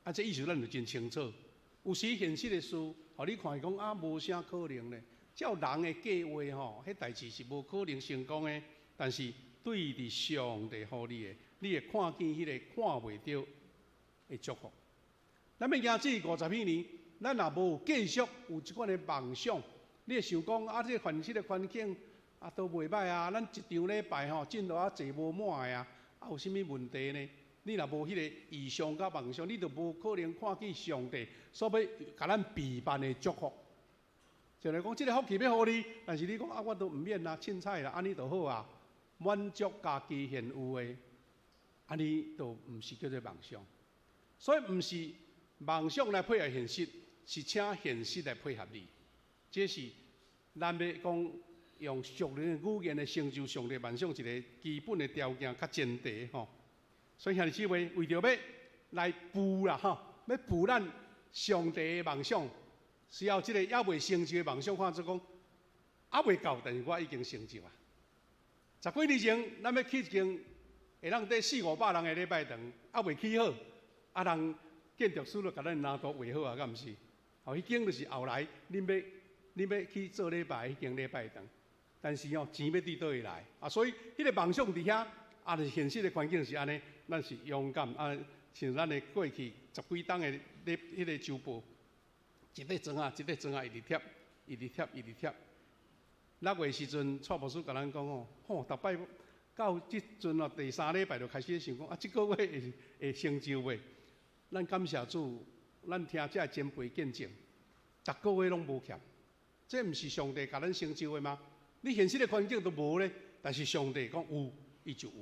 [SPEAKER 3] 啊，这意思咱就真清楚。有时现实的事，互你看讲啊，无啥可能咧。照人的计划吼，迄代志是无可能成功的。但是对伫上帝互你的，你会看见迄个看袂到的祝福。咱要行这50几年，咱若无继续有即款的梦想。你会想讲啊，这现实的环境啊都袂歹啊，咱一场礼拜吼进度啊坐无满的啊，啊有啥物问题呢？你若无迄个意向甲梦想，你就无可能看见上帝所要甲咱备办的祝福。就来讲，这个福气要互你，但是你讲啊，我都毋免啦，凊彩啦，安尼就好啊，满足家己现有的，安尼就毋是叫做梦想。所以毋是梦想来配合现实，是请现实来配合你。这是咱要讲用属灵的语言来成就上帝梦想一个基本的条件较前提吼。所以兄弟姊妹为着要来补啦吼，要补咱上帝的梦想，需要这个还未成就的梦想，看做讲还未够，但是我已经成就啊。10几年前，咱要起一间会当得400-500人的礼拜堂，还未起好，啊人建筑师就甲咱拿图画好啊，敢毋是？哦，迄间就是后来你要去做礼拜，迄间礼拜堂，但是钱要伫倒位来啊，所以迄个梦想伫遐，啊，就是现实的环境是安尼，咱是勇敢啊，像咱的过去十几档的迄个周报，一块砖啊，一块砖啊，一直贴，一直贴，一直贴。6月时阵，蔡牧师甲咱讲哦，逐摆到即阵哦，第3礼拜就开始想讲啊，即个月会成就未？咱感谢主，咱听这前辈见证，逐个月拢无欠。这毋是上帝甲咱成就的吗？你现实的环境都无咧，但是上帝讲有，伊就有。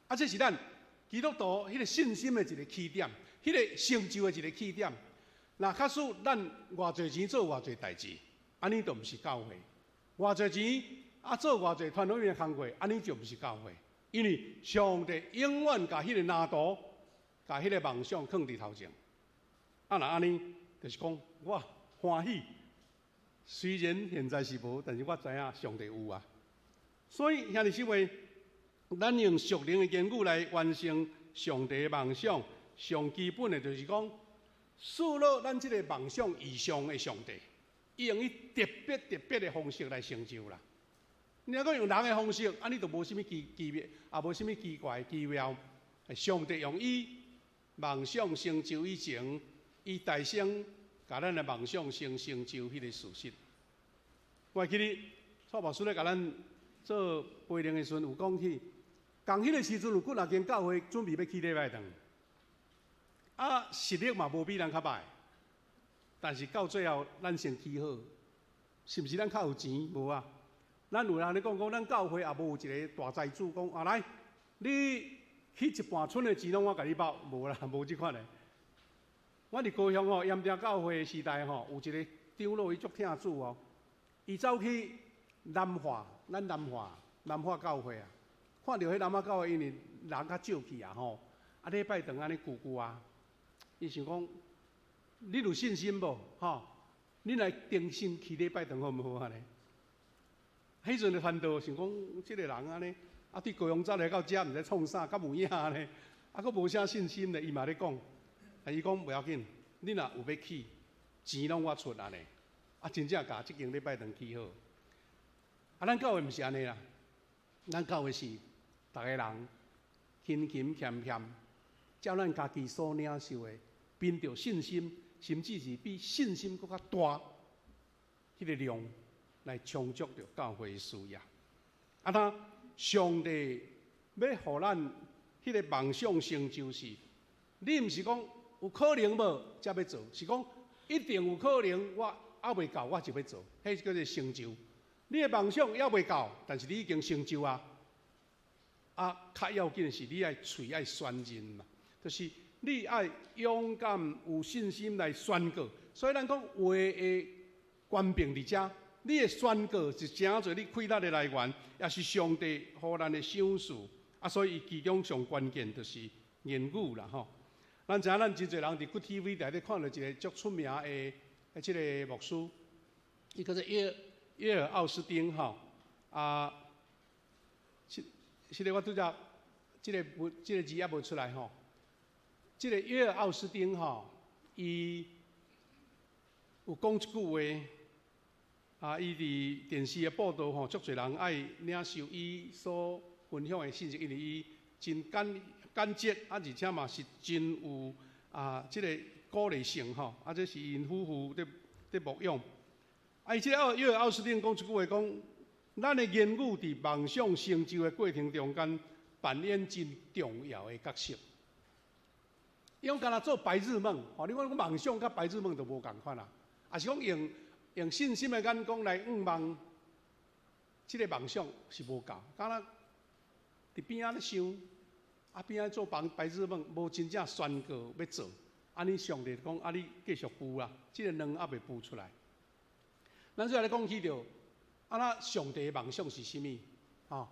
[SPEAKER 3] 啊，这是咱基督徒迄个信心的一个起点，迄个成就的一个起点。那假使咱偌侪钱做偌侪代志，安尼就毋是教会；偌侪钱啊做偌侪团队员的工作，安尼就毋是教会。因为上帝永远甲迄个蓝图、甲迄个梦想放伫头前。啊，那安尼就是讲我欢喜。虽然现在是无，但是我知影上帝有啊。所以兄弟姊妹，咱用属灵的言语来完成上帝的梦想，上基本的就是讲，赐了咱这个梦想以上的上帝，伊用伊特别的方式来成就啦。你若讲用人的方式，安尼就无啥物奇妙，也无啥物奇怪奇妙。上帝用伊梦想成就以前，伊大声甲咱的梦想成就迄个事实。我记得蔡牧师咧甲咱做培灵的时阵有讲起，共迄个时阵有几间教会准备要起礼拜堂，啊实力嘛无比咱较歹，但是到最后咱先起好，是毋是咱较有钱无啊？咱有人咧讲，咱教会也无有一个大财主讲啊来，你去一半村的钱拢我甲你包，无啦，无即款的。我伫高雄吼，盐埕教会的时代吼，有一个长老伊足疼主哦，伊走去南华，咱南华教会啊，看到迄南华教会因为人较少去啊吼，啊礼拜堂安尼久啊，伊想讲，你有信心无？吼，你来定心去礼拜堂好毋好安尼？迄阵的烦恼想讲，即个人安尼，啊对高雄走来到遮，毋知创啥，甲有影安尼，啊佫无啥信心咧，伊嘛咧讲。啊！伊讲袂要紧，你若有要起，钱拢我出安尼。啊，真正甲即间礼拜堂起好。啊，咱教会毋是安尼啦，咱教会是逐个人勤勤俭俭，照咱家己所领受的，凭着信心，甚至是比信心更较大迄个量来充足着教会的需要。啊，那上帝要互咱迄个梦想成就时，你毋是讲。有可能无才要做，是讲一定有可能，我还袂到，我就要做，迄叫做成就。你的梦想还袂到，但是你已经成就啊！啊，较要紧的是你爱嘴爱宣认嘛，就是你爱勇敢有信心来宣告。所以咱讲话的官兵伫遮，你的宣告是真侪你快乐的来源，也是上帝互咱的赏赐。啊，所以其中上关键就是言语啦，吼。咱知影，咱真侪人伫 Good TV 内底看到一个足出名的即个牧师，伊叫做约尔奥斯丁吼，啊，即个我拄则即个字还无出来吼，即个约尔奥斯丁吼，伊有讲一句话，啊，伊伫电视的报道吼，足侪人爱领受伊所分享的信息，因为伊真简洁，啊，而且嘛是真有即个鼓励性吼，啊，这是因夫妇的牧养。啊，伊即个约尔奥斯汀讲一句话，讲咱的言语伫梦想成就的过程中间扮演真重要的角色。伊讲干那做白日梦，吼，你讲梦想甲白日梦就无共款啦，也是讲用信心的眼光来望，即个梦想是无够，干那伫边仔咧想。啊，边仔做白日梦，无真正宣告要做，安尼上帝讲，啊，你继续布啦，即个卵还袂布出来。咱再来讲起着，啊，那上帝的梦想是啥物？吼，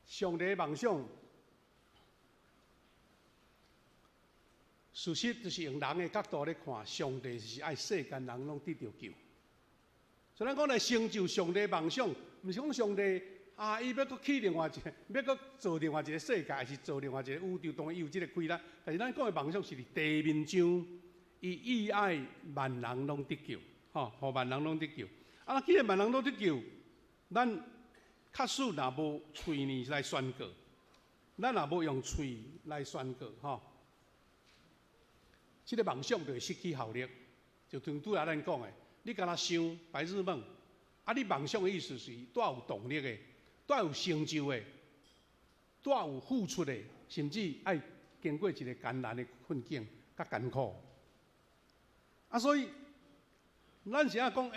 [SPEAKER 3] 上帝的梦想，事实就是用人的角度来看，上帝是爱世间人拢得到救。所以咱讲来成就上帝的梦想，毋是讲上帝。啊！伊要搁起另外一个，要搁做另外一个世界，还是做另外一个宇宙？当然伊有即个规律。但是咱讲的梦想是伫地面上，伊意爱万人拢得救，吼，互万人拢得救。啊，既然万人拢得救，咱确实若无喙呢来宣告，咱也无用嘴来宣告吼，这个梦想就会失去效力。就像拄仔咱讲的，你敢若想白日梦，啊，你梦想的意思是带有动力的，带有成就的，带有付出的，甚至爱经过一个艰难的困境甲艰苦。啊，所以咱是讲，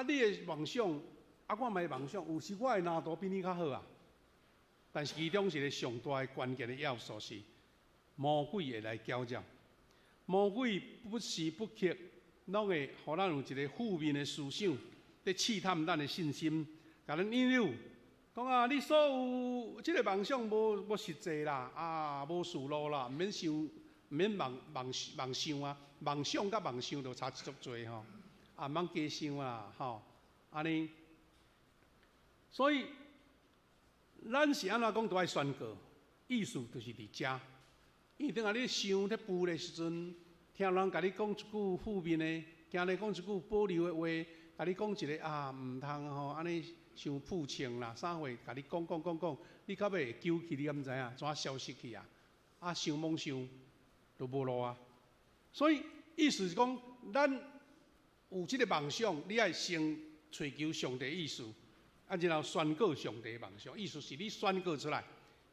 [SPEAKER 3] 你的梦想，我嘛的梦想，有时我的难度比你较好啊。但是其中一个上大的关键的要素是，魔鬼会来搅扰，魔鬼不时不刻，拢会互咱有一个负面的思想，在试探咱的信心，甲咱引诱，讲啊，你所有这个梦想无实际啦，啊，无事路啦，毋免想，毋免梦想啊，梦想甲梦想就差足多吼，啊，毋通加想啦，吼，安尼，所以。咱是安怎讲都爱宣告，意思就是伫遮。因为等下你想伫浮的时阵，听人甲你讲一句负面的，听你讲一句保留的话，甲你讲一个啊，毋通吼安尼伤负情啦，啥货甲你讲，你到尾会揪去，你敢毋知影？怎消失去啊？啊，想梦想都无路啊。所以意思是讲，咱有即个梦想，你爱先追求上帝意思。啊，然后宣告上帝的梦想，意思是你宣告出来，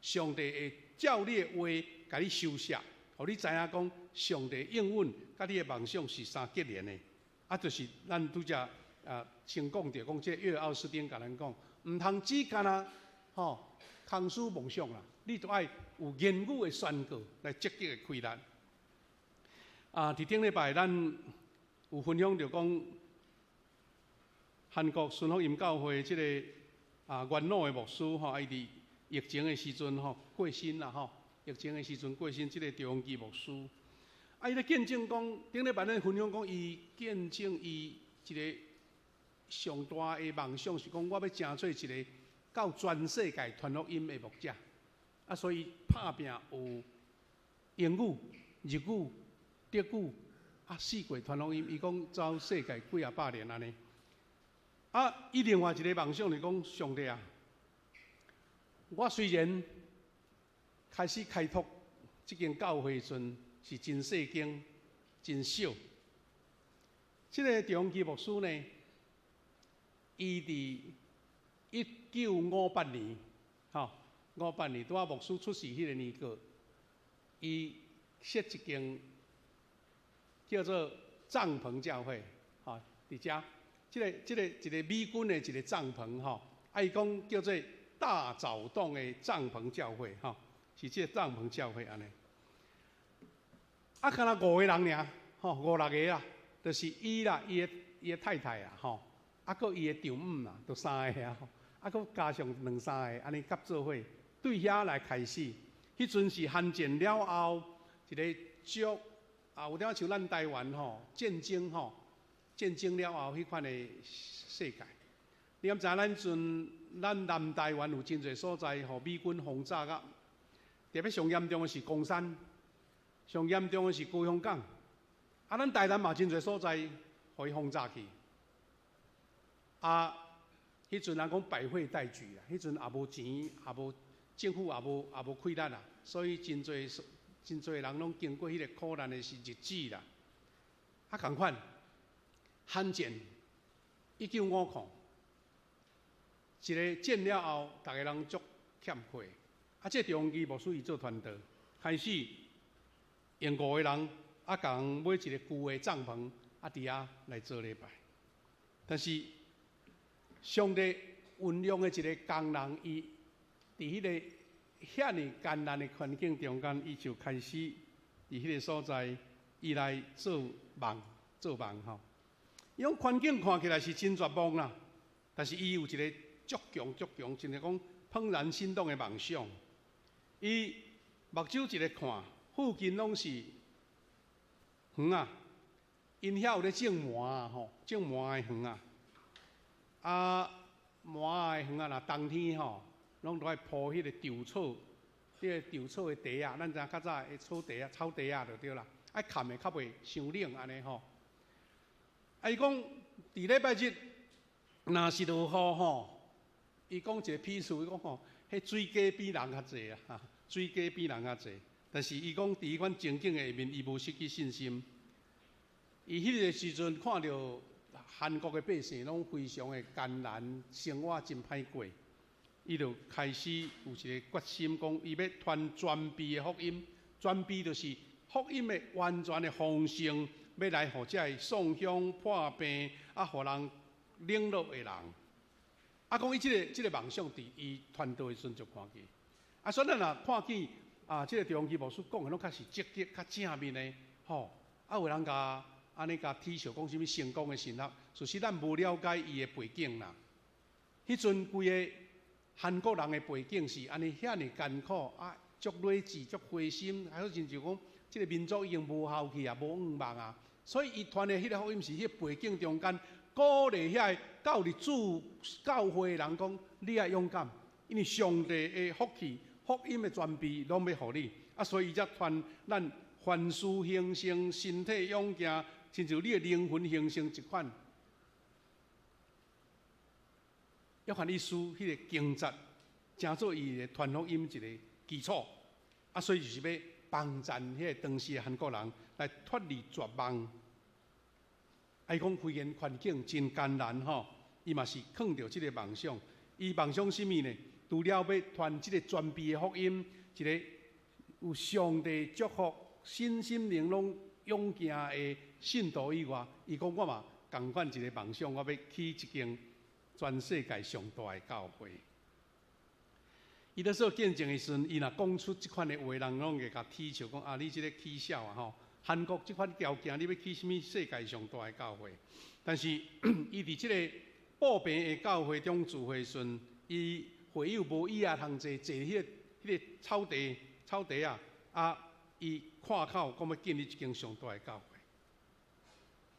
[SPEAKER 3] 上帝会照你的话，甲你收下，互你知影讲上帝应允，甲你的梦想是相结连的。啊，就是咱拄则先讲着讲，这约奥斯汀甲咱讲，毋通只干空思梦想啦，你都爱有言语的宣告来积极的开展。伫顶礼拜咱有分享着讲。韩国顺福音教会即个元老的牧师伊伫疫情的时阵过身啦疫情的时阵过身，即个赵永基牧师，伊咧见证讲，顶礼拜咱分享讲，伊见证伊一个上大的梦想是讲，我要成做一个到全世界传福音的牧者。啊，所以拍拼有英语、日语、德语四国传福音，伊讲走世界几啊百年安尼。伊另外一个梦想是讲，上帝啊，我虽然开始开拓这间教会时阵是真细间、真小，这个赵永基牧师呢，伊伫1958年，58年拄牧师出世迄个年个，伊设一间叫做帐篷教会，伫遮。这个一个美军的一个帐篷伊讲叫做大藻洞的帐篷教会是这个帐篷教会安尼。敢若5个人尔，5、6个啦，就是伊啦，伊的太太啦佮伊的丈母啦，都3个佮加上2、3个安尼合作伙，对遐来开始。迄阵是汉战了后一个足有点像咱台湾战争战争了后，迄款的世界，你敢知影？咱南台湾有真侪所在，互美军轰炸甲，特别上严重的是公山，上严重的是高雄港。咱台南嘛真侪所在，互伊轰炸去。迄阵人讲百废待举啦，迄阵也无钱，也无政府也无开咱啦，所以真侪人拢经过迄个苦难的日子啦。同款。汉战1950，一个战了后，大家人足欠缺。这赵永基牧师伊做团队，开始用5个人，共买一个旧的帐篷，伫遐来做礼拜。但是上帝运用的一个工人，伊伫迄个遐尼艰难的环境中间，伊就开始伫迄个所在，伊来做梦伊种环境看起来是真绝望啦，但是伊有一个足强，真正讲怦然心动的梦想。伊目睭一个看，附近拢是园啊，因遐有咧种麻种麻的园麻的园若冬天拢都爱铺迄个稻草，迄个稻草的地咱知影较早的草地就对啦，爱砍的较袂伤冷安尼伊讲，伫礼拜日，若是落雨伊讲一个屁事，伊讲迄水鸡比人较济水价比人较济。但是伊讲，伫伊款情景的下面，伊无失去信心。伊迄个时阵看到韩国的百姓拢非常的艰难，生活真歹过，伊就开始有一个决心，讲伊要传全备的福音。全备就是福音的完全的丰盛，要来互遮送香破病，互人领落的人。讲伊即个梦想，伫伊传道的时阵就看见。所以咱若看见即个中期牧师讲的拢较是积极、较正面的，有人甲安尼甲提笑讲什物成功的神学，其实咱无了解伊的背景啦。迄阵规个韩国人的背景是安尼遐尼艰苦足励志、足灰心，还有真就讲，即个民族已经无效去无望啊。所以伊传的迄个福音是迄个背景中间鼓励遐个教日主教会的人讲，你要勇敢，因为上帝的福气、福音的全备拢要互你。所以伊才传咱凡事兴盛、身体勇健，亲像你的灵魂兴盛一款。约翰一书迄个经节，成做伊的传福音一个基础。所以就是要帮助迄个当时的韩国人来脱离绝望。伊讲虽然环境真艰难伊嘛是扛着即个梦想。伊梦想什么呢？除了要传即个全备的福音，一个有上帝祝福、身心灵拢勇健的信徒以外，伊讲我嘛共款一个梦想，我要起一间全世界上大的教会。伊咧做见证的时阵，伊若讲出即款的话，人拢会甲啼笑，讲你即个起笑韩国即款条件，你要起什么世界上大的教会？但是伊伫即个步平的教会中聚会时阵，伊会友无椅通坐，坐迄个草地伊看口讲要建立一间上大的教会。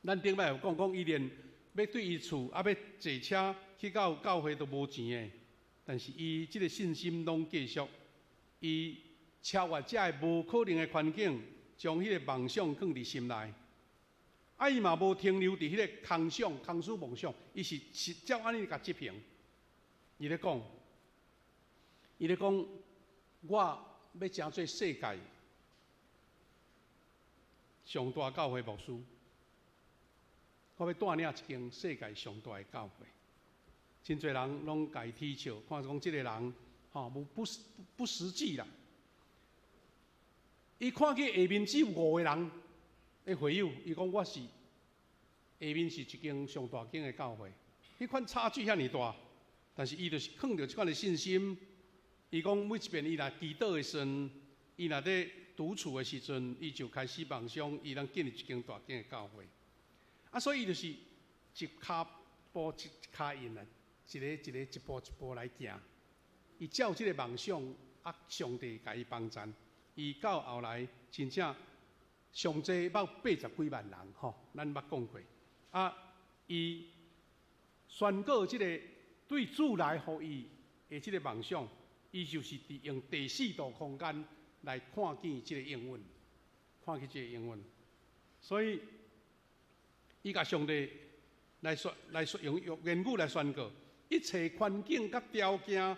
[SPEAKER 3] 咱顶摆有讲，伊连要对伊厝要坐车去到教会都无钱的。但是伊即个信心拢继续，伊超越遮个无可能的环境，将迄个梦想放伫心内。伊嘛无停留伫迄个空思梦想，伊是照安尼甲执行。伊咧讲，我要成做世界上大教会牧师，我要带领一间世界上大的教会。真侪人拢家啼笑，看讲即个人不实际啦。伊看见下面只有5个人的会友，伊讲我是下面是一间上大间的教会，迄款差距遐尼大，但是伊就是扛着即款的信心。伊讲每一遍伊来祈祷的时阵，伊若在独处的时阵，伊就开始梦想，伊能建立一间大间的教会。所以伊就是一骹步一骹印啊。一步一步来行，伊照即个梦想，上帝甲伊帮助，伊到后来真正上济到80几万人咱捌讲过。伊宣告即个对主来互伊的即个梦想，伊就是用第4度空间来看见即个应允，所以伊甲上帝来用言语来宣告。一切环境甲条件，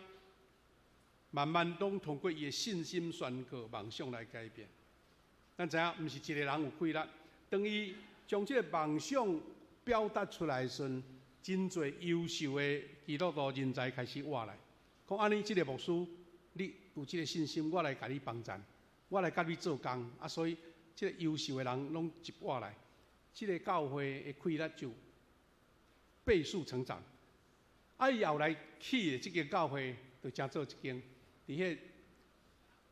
[SPEAKER 3] 慢慢拢通过伊的信心宣告、梦想来改变。咱知影，毋是一个人有气力，当伊将这个梦想表达出来时，真侪优秀的基督徒人才开始活来。讲安尼，这个牧师，你有这个信心，我来甲你帮助，我来甲你做工。所以这个优秀的人拢一活来，这个教会的气力就倍数成长。伊后来起的这间教会，就成做一间，伫迄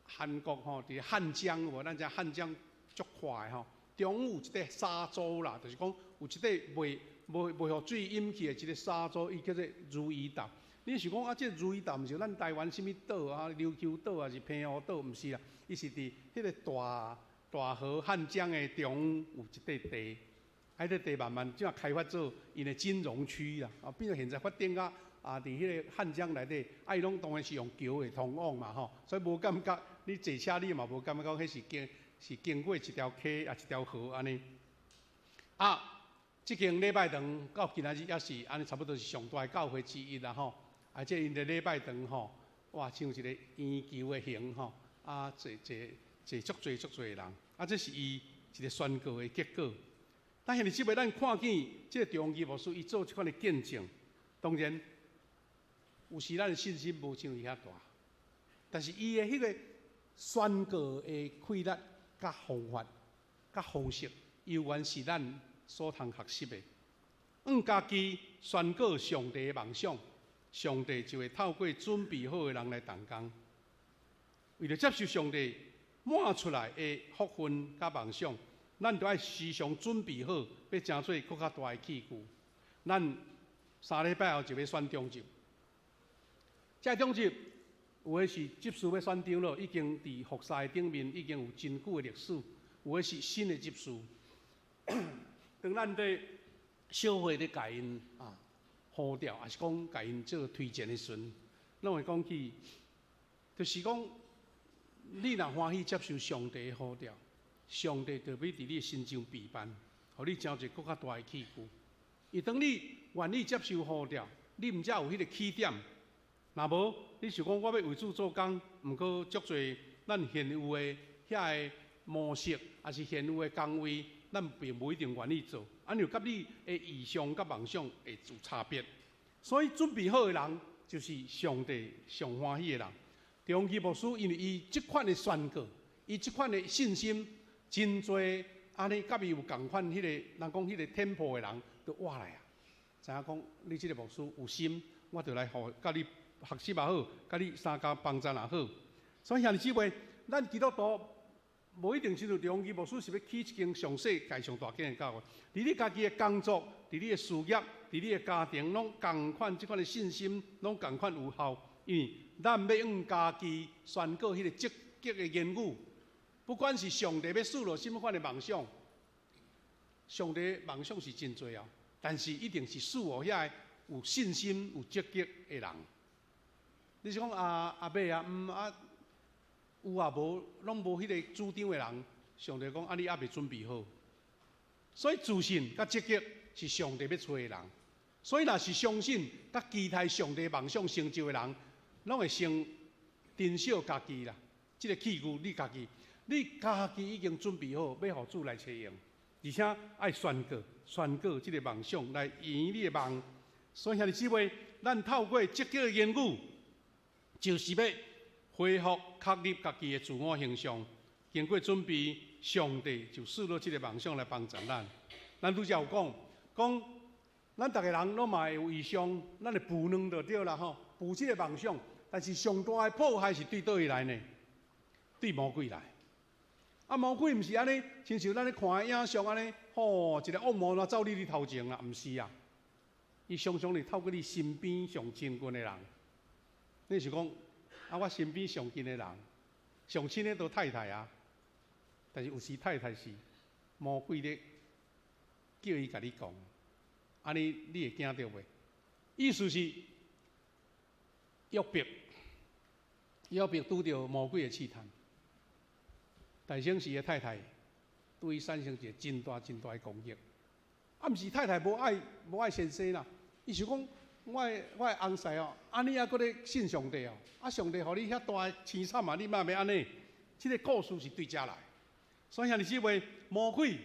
[SPEAKER 3] 韩国伫汉江咱只汉江足快中午有一块沙洲啦，就是讲有一块袂互水淹去的一个沙洲，伊叫做如意岛。你想讲这如意岛毋是咱台湾什么岛琉球岛还是澎湖岛，毋是啦，伊是伫迄个大河汉江的中有一块地。迄个地慢慢怎开发做因的金融区啦，变做现在发展到伫迄个汉江内底，伊拢当然是用桥的通往嘛所以无感觉你坐车你嘛无感觉讲迄是经过一条溪一条河安尼。即间礼拜堂到今仔日也是安尼，差不多是上大的教会之一啦即因的礼拜堂哇，像一个圆球的形足侪的人，这是伊一个宣告的结果。但现在即摆咱看见这个中义牧师伊做即款的见证，当然有时咱的信心无像伊遐大，但是伊的迄个宣告的规律、甲方法、甲方式，犹原是咱所通学习的。家己宣告上帝的梦想，上帝就会透过准备好的人来动工。为了接受上帝满出来的福分甲梦想，咱就要时常准备好，要争做更较大的器具。咱3礼拜后就要选中集，这中集有的是集事要选定了，已经伫服侍顶面已经有真久的历史；有的是新的集事。当咱在小会咧甲因呼调，还是讲甲因做推荐的时阵，咱会讲起，就是讲，你若欢喜接受上帝的呼调，上帝就要伫你的心中陪伴，互你争一个更较大的器具。而当你愿意接受呼调，你毋才有迄个起点。若无，你想讲我要为主做工，毋过足侪咱现有的遐个模式，还是现有的工位，咱并无一定愿意做。就甲你的意向甲梦想会有差别。所以准备好的人，就是上帝上欢喜的人。中义牧师因为伊即款的宣告，伊即款的信心，真侪安尼甲伊有共款迄个，人讲迄个天赋的人，都活来啊！知影讲你即个牧师有心，我就来甲你学习也好，甲你参加帮助也好。所以兄弟姊妹，咱基督徒无一定是中义牧师是要起一间上世界上大间的教会。伫你家己的工作，伫你的事业，伫你的家庭，拢共款即款的信心，拢共款有效。因为咱要用家己宣告迄个积极的言语，不管是上帝要赐落什么款的梦想，上帝的梦想是真多哦，但是一定是赐予遐有信心、有积极的人。你是讲阿伯有啊无，拢无迄个主张的人，上帝讲你还未准备好。所以自信甲积极是上帝要找的人。所以若是相信甲期待上帝梦想成就的人，拢会先珍惜家己啦。即个器具你家己已经准备好，要互主来采用，而且爱宣告即个梦想来圆你的梦。所以兄弟姊妹，咱透过积极的言语，就是要恢复确立家己的自我形象。经过准备，上帝就赐落即个梦想来帮助咱。咱拄则有讲，咱逐个人拢嘛会有意向，咱会负两就对啦吼，负即个梦想。但是上大的迫害是对倒位来呢？对魔鬼来。魔鬼毋是安尼，亲像咱咧看的影像安尼，一个恶魔啦走你头前啦，毋是啊。伊常常是透过你身边上亲近的人。你是讲我身边上近的人，上亲的都太太啊。但是有时太太是魔鬼咧叫伊甲你讲，安尼你会惊到袂？意思是约伯拄着魔鬼的试探，大生时的太太对伊产生一个真大的攻击。毋是太太无爱先生啦，伊想讲我的翁婿哦，安尼还搁咧信上帝哦，上帝互你遐大的凄惨啊，你嘛要安尼？即个故事是对遮来。所以兄弟姊妹，魔鬼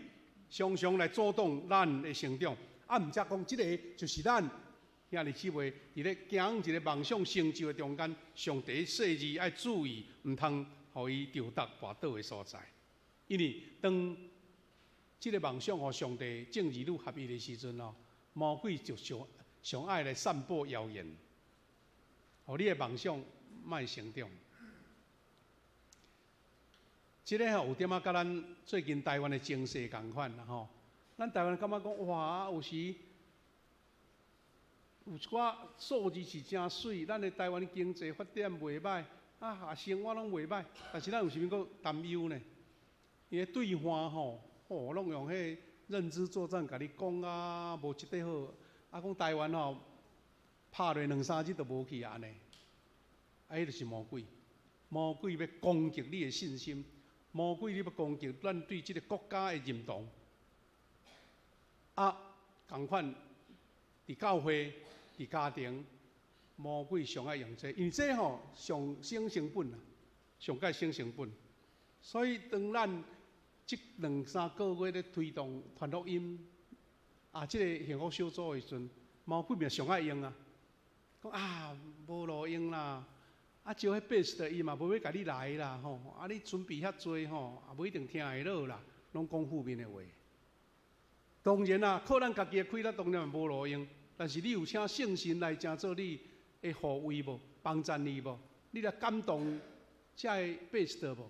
[SPEAKER 3] 常常来阻挡咱的成长，毋则讲即个就是咱兄弟姊妹伫咧行一个梦想成就的中间，上帝设置要注意，毋通互伊丢搭滑倒的所在。因为当即个梦想互上帝正义路合意的时阵魔鬼就上爱来散播谣言，互你的梦想莫成长。即个有点仔甲咱最近台湾的情势共款啦吼。咱台湾感觉讲哇，有时有一寡数字是真水，咱的台湾经济发展袂歹，生活拢袂歹，但是咱有啥物佫担忧呢？伊个对话拢用迄认知作战甲你讲无一块好，讲台湾拍落2-3日都无去安尼，迄就是魔鬼，魔鬼要攻击你的信心。魔鬼，你要攻击咱对这个国家的认同，同款伫教会、伫家庭，魔鬼上爱用这，因为这上省成本啦。上界省成本。所以当咱即2-3个月咧推动传福音即个幸福小组的时阵，魔鬼咪上爱用啊，讲无路用啦，招迄8的伊嘛无要甲你来啦吼，你准备遐多吼，也无一定听会落啦，拢讲负面的话。当然啦，靠咱家己的气力当然无路用，但是你有请圣神来成做你的护卫无，帮助你无，你来感动遮个8的无。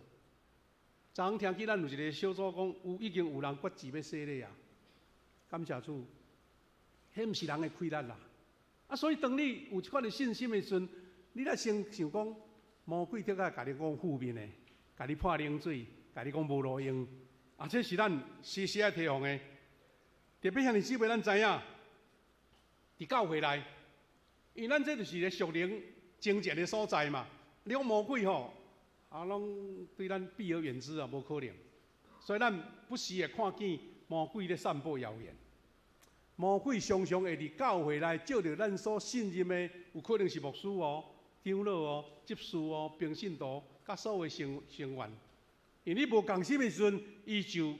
[SPEAKER 3] 昨昏听见咱有一个小组讲，已经有人决志要洗礼啊！感谢主，迄毋是人的气力啦。所以当你有即款的信心的时阵，你来先想讲，魔鬼得甲甲你讲负面的，甲你泼冷水，甲你讲无路用，这是咱时时爱提防的。特别像你姊妹，咱知影，伫教会内，因为咱这就是个属灵精简的所在嘛。你讲魔鬼吼。拢对咱避而远之啊，无可能。所以咱不时会看见魔鬼咧散播谣言。魔鬼常常会伫教会内借着咱所信任的，有可能是牧师哦、长老哦、执事哦、平信徒，甲所有成员。因为你无共心的时阵，伊就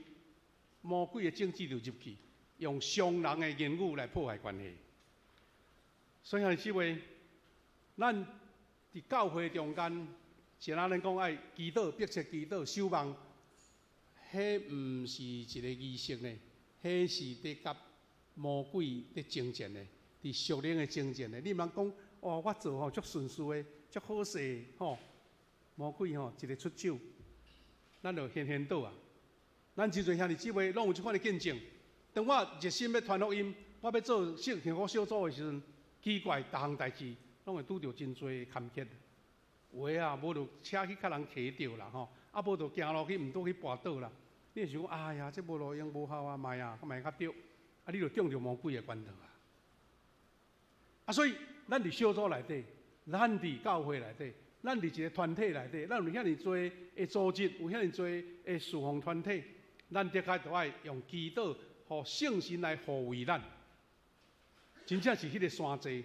[SPEAKER 3] 魔鬼的政治就入去，用伤人的言语来破坏关系。所以兄弟姊妹，咱伫教会中间。像咱讲爱祈祷、迫切祈祷、守望，迄毋是一个仪式呢，迄是伫甲魔鬼伫征战的，伫属灵的征战的。你毋通讲我做吼足顺遂的，足好势吼，魔鬼吼一个出手，咱就现倒啊！咱真侪兄弟姊妹拢有即款的见证。当我热心要传福音，我要做幸福小组的时阵，奇怪，逐项代志拢会拄着真侪坎坷。有无就车去甲人骑着啦吼，无就行路去，毋倒去跋倒啦。你会想讲，哎呀，这无路用，无效啊，卖较对，你就中着魔鬼的关头啊。所以咱伫小组内底，咱伫教会内底，咱伫一个团体内底，咱有遐尼多的组织，有遐尼多的侍奉团体，咱得开就爱用祈祷，互圣神来护卫咱。真正是迄个山寨。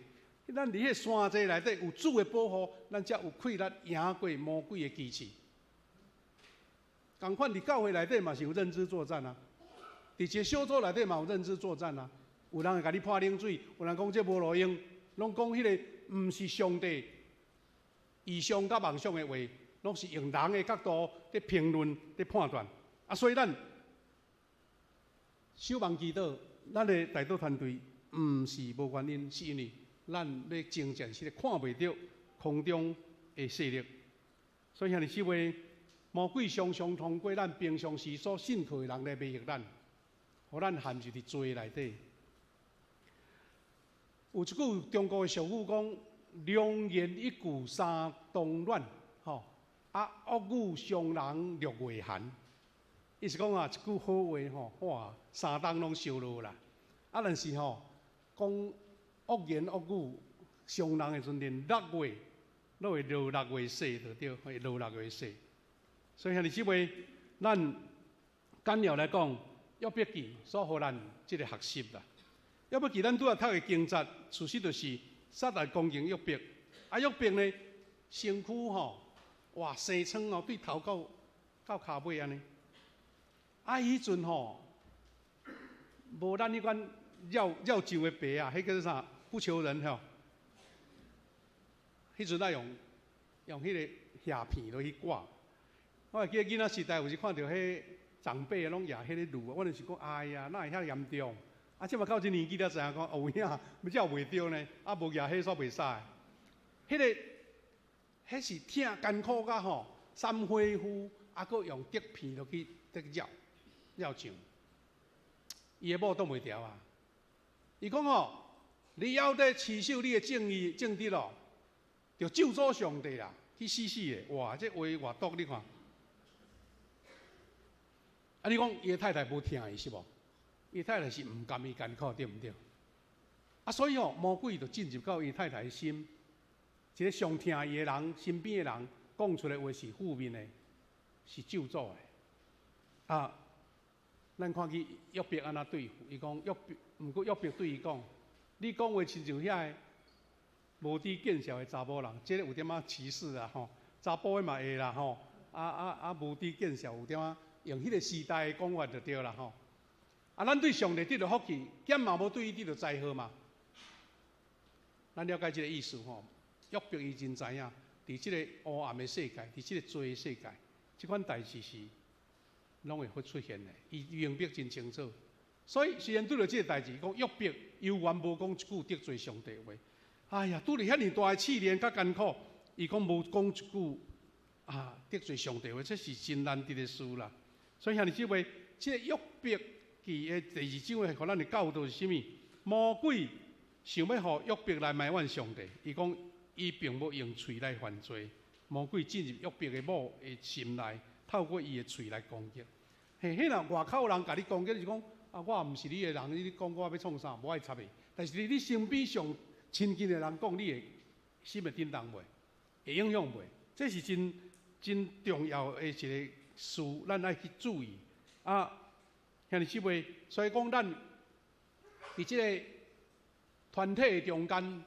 [SPEAKER 3] 咱伫迄山寨内底有主的保护，咱才有气力赢过魔鬼的机器。同款伫教会内底嘛是有认知作战啊，伫一个小组内底嘛有认知作战啊。有人会甲你泼冷水，有人讲这无路用，拢讲迄个毋是上帝意象甲梦想的话，拢是用人的角度伫评论、伫判断。所以咱守望祈祷，咱的代祷团队毋是无原因，是因为。咱要征战是看袂到空中的势力，所以兄弟姊妹，魔鬼常常通过咱平常时所信靠的人来迷惑咱，互咱陷入伫罪内底。有一句中国的俗语讲：“良言一句三冬暖，恶语伤人六月寒。”意思讲一句好话哇，3冬拢烧落啦。但是讲。恶言恶语伤人的时阵，连6月都会落6月雪，就对，会落6月雪。所以兄弟姊妹，咱简要来讲，约伯记所互咱即个学习啦。约伯记咱拄仔读的经节，事实就是撒旦攻击约伯，约伯呢身躯哇生疮对头到骹尾安尼。迄阵无咱迄款。绕上的白啊，迄叫做啥？不求人吼。迄阵用迄个虾片落去挂。我会记得囡仔时代有时看到迄长辈拢举迄个炉，我就是讲，哎呀，哪会遐严重？即嘛到这年纪才知影讲，有影，要才袂着呢，无举迄煞袂使。迄是疼艰苦甲三花夫，搁用竹片落去绕上，伊的某挡袂牢啊。伊讲你要得持守你的正义正直咯，就咒诅上帝啦，去死的！哇，这话偌毒你看。你讲伊的太太无听伊是无？伊太太是毋甘伊艰苦，对毋对？所以魔鬼就进入到伊太太的心，一个上听伊的人，身边的人讲出来话是负面的，是咒诅的。咱看去约伯安怎对付？伊讲毋过约伯对伊讲：“你讲话亲像遐个无知见笑的查某人，这个有点仔歧视啊！查甫的嘛会啦吼，无知见笑有点啊，用迄个时代的讲法就对啦吼。咱对上帝得到福气，兼嘛无对伊得到灾祸嘛。咱了解这个意思吼，约伯伊真知影，伫这个黑暗的世界，伫这个罪的世界，即款代志是拢会出现的。伊明白真清楚，所以虽然拄着这个代志，讲约伯犹原无讲一句得罪上帝的话。哎呀，拄着遐尼大的试炼甲艰苦，伊讲无讲一句得罪上帝的话，这是真难得的事啦。所以兄弟姊妹，这个约伯记的第2章的，互咱的教导是啥物？魔鬼想要互约伯来埋怨上帝，伊讲伊并无用喙来犯罪，魔鬼进入约伯的某的心内，透过伊的喙来攻击。嘿，迄人外口人甲你攻击，是讲我毋是你的人，你讲我要创啥，无爱插你。但是你身边上亲近的人讲，你会心会震动袂？会影响袂？这是真重要的一个事，咱爱去注意。兄弟姊妹，所以讲咱伫即个团体的中间，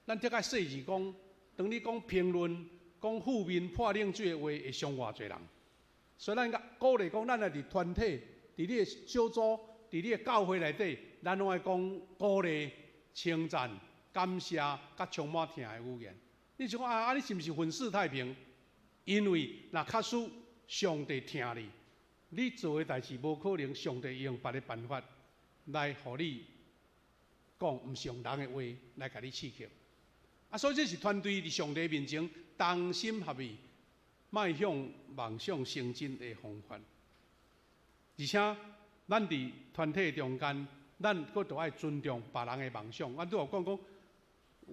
[SPEAKER 3] 咱得较细致讲，当你讲评论、讲负面、破冷水的话，会伤偌侪人。所以咱鼓励讲，咱来伫团体、伫你的小组、伫你的教会内底，咱拢爱讲鼓励、称赞、感谢，甲充满疼的语言。你就讲你是毋是粉饰太平？因为若确实上帝疼你，你做的代志无可能上帝用别的办法来互你讲，毋是用人的话来甲你刺激。所以这是团队伫上帝面前同心合意，迈向梦想成真的方法。而且，咱伫团体中间，咱佫都爱尊重别人的梦想。阮拄有讲，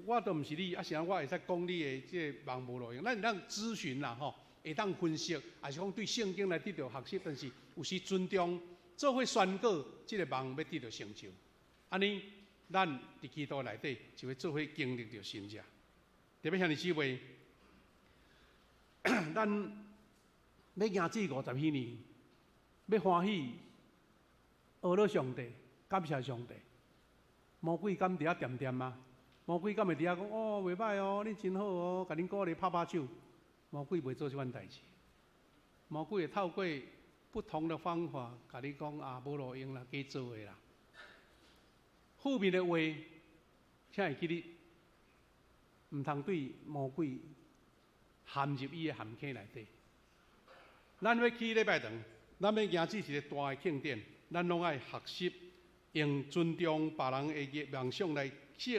[SPEAKER 3] 我都毋是你，是安我会使讲你的即个梦无路用。咱咨询啦吼，会当分析，也是讲对圣经来得到学习，但是有时尊重，做伙宣告即个梦要得到成就。安尼，咱伫基督内底就会做伙经历着神者。特别兄弟姊妹，咱要行至50许年，要欢喜，学了上帝，感谢上帝。魔鬼敢伫遐掂掂吗？魔鬼敢会伫遐讲袂歹哦，你真好哦，甲恁鼓励拍拍手。魔鬼袂做即款代志，魔鬼会透过不同的方法，甲你讲无路用啦，加做的啦。负面的话，请会记你，毋通对魔鬼陷入伊的陷阱内底。咱要去礼拜堂，咱要行至一个大的庆典，咱拢爱学习用尊重别人的梦想来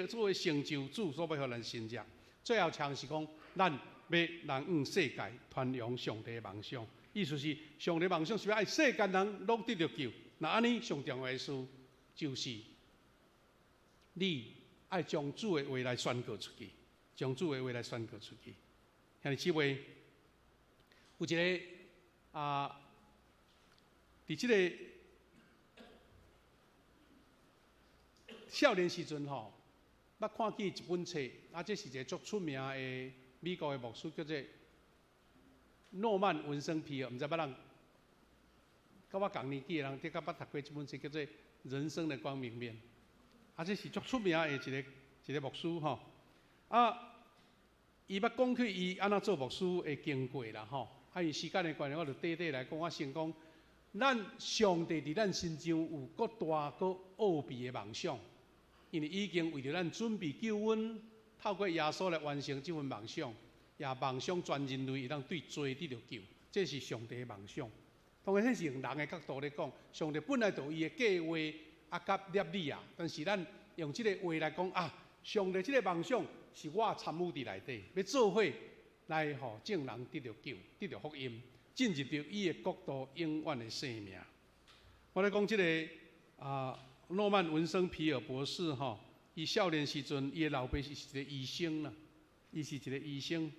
[SPEAKER 3] 做为成就主所要互咱成就。最后唱是讲，咱要人向世界传扬上帝的梦想。意思是，上帝的梦想是要爱世间人拢得到救。那安尼上重要的事，就是你爱将主的话来宣告出去，将主的话来宣告出去。兄弟姊妹，有一个伫即个少年时阵吼，捌看见一本册，这是一个足出名的美国的牧师，叫做诺曼·文森皮尔，毋知捌人，甲我同年纪的人，得甲捌读过这本书，叫做《人生的光明面》。这是足出名的一个牧师吼。伊捌讲起伊安怎做牧师的经过啦吼。因时间的关系，我就短短来讲。我先讲，咱上帝伫咱心中有搁大搁奥秘的梦想，因为已经为着咱准备救恩，透过耶稣来完成这份梦想。也梦想全人类会当对罪得到救，这是上帝的梦想。当然，这是用人的角度来讲，上帝本来就有伊的计划甲业力但是咱用这个话来讲上帝这个梦想是我参与伫内底，要做伙来互众人得到救，得到福音，进入到伊的国度永远的生命。我来讲这个诺曼·文森皮尔博士伊少年时阵，伊的老爸是一个医生啦，伊是一个医生。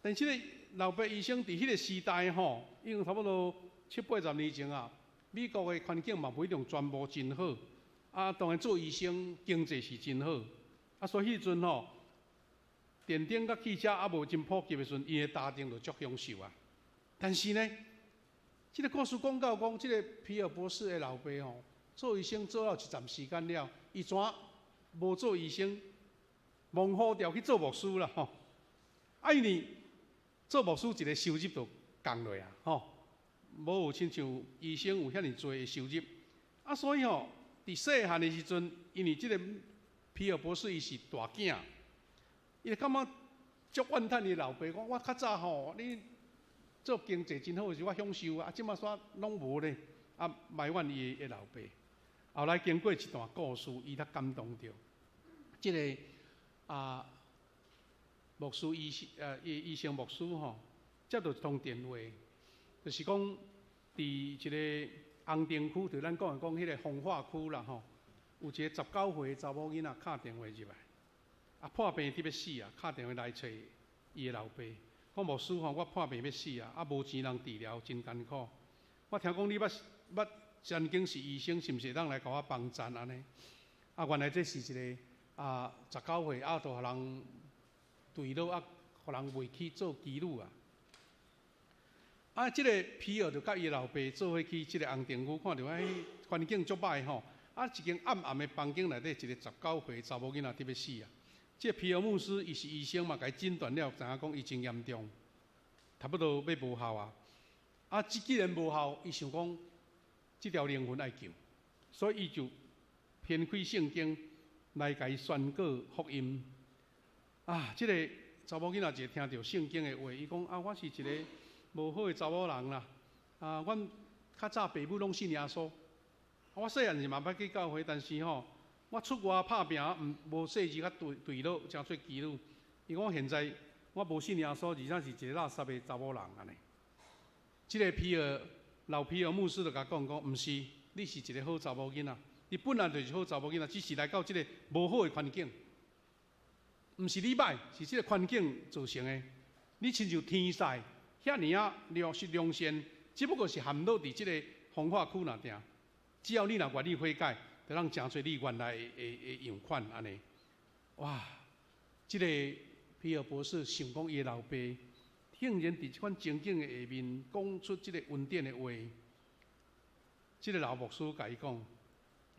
[SPEAKER 3] 但是个老爸医生伫迄个时代已经差不多70、80年前美国的环境嘛不一定全部真好，当然做医生经济是真好，所以迄阵电灯甲汽车无真普及的时阵，伊的家庭就足享受但是呢，这个故事讲到讲，这个皮尔博士的老爸做医生做了一段时间了，伊怎无做医生，蒙好调去做牧师啦因为做牧师一个收入就降落啊，吼，无有亲像医生有遐尼多的收入，啊，所以吼，伫细汉的时阵，因为即个皮尔博士伊是大囝，伊就感觉足怨叹伊老爸讲，我较早吼，你做经济真好，是我享受啊，即马煞拢无咧，啊，埋怨伊的老爸。后来经过一段故事，伊才感动着，即个牧师医生牧师吼，接到一通电话，就是讲伫一个红灯区，就咱讲迄个风化区啦吼，有一个19岁的查某囡仔敲电话入来，啊破病得要死啊，敲电话来找伊的老爸，讲牧师吼，我破病要死啊，啊无钱通治疗，真艰苦。我听讲你捌曾经是医生，是毋是当来甲我帮衬安尼？啊，原来这是一个19岁就互人对了啊，互人卖去做妓女啊。啊，即个皮尔就甲伊老爸做伙去即个红灯区，看到环境足歹吼。啊，一间暗暗的房间内底，一个19岁查某囡仔得要死啊！即个皮尔牧师伊是医生嘛，甲伊诊断了，知影讲伊真严重，差不多要无效啊。啊，既然无效，伊想讲即条灵魂爱救，所以伊就偏开圣经来甲伊宣告福音。啊，即个查某囡仔就听到圣经的话，伊讲啊，我是一个无好的查某人啦。啊，阮较早爸母拢信耶稣。我细汉是嘛捌去教会，但是吼，我出外拍拼，无细致较对了，诚做基督。伊讲现在我无信耶稣，而且是一个垃圾的查某人安尼。即个老皮尔牧师就甲讲，毋是，你是一个好查某囡仔，你本来就是好查某囡仔，只是来到即个无好的环境，毋是你歹，是即个环境造成的。你亲像天使，遐尼啊良善，只不过是陷落伫即个风化区那定。只要你若愿意悔改，就让诚侪你原来的用款安尼。哇！即个皮尔博士想讲伊的老爸，竟然伫即款情景的下面讲出即个恩典的话。即个老牧师甲伊讲：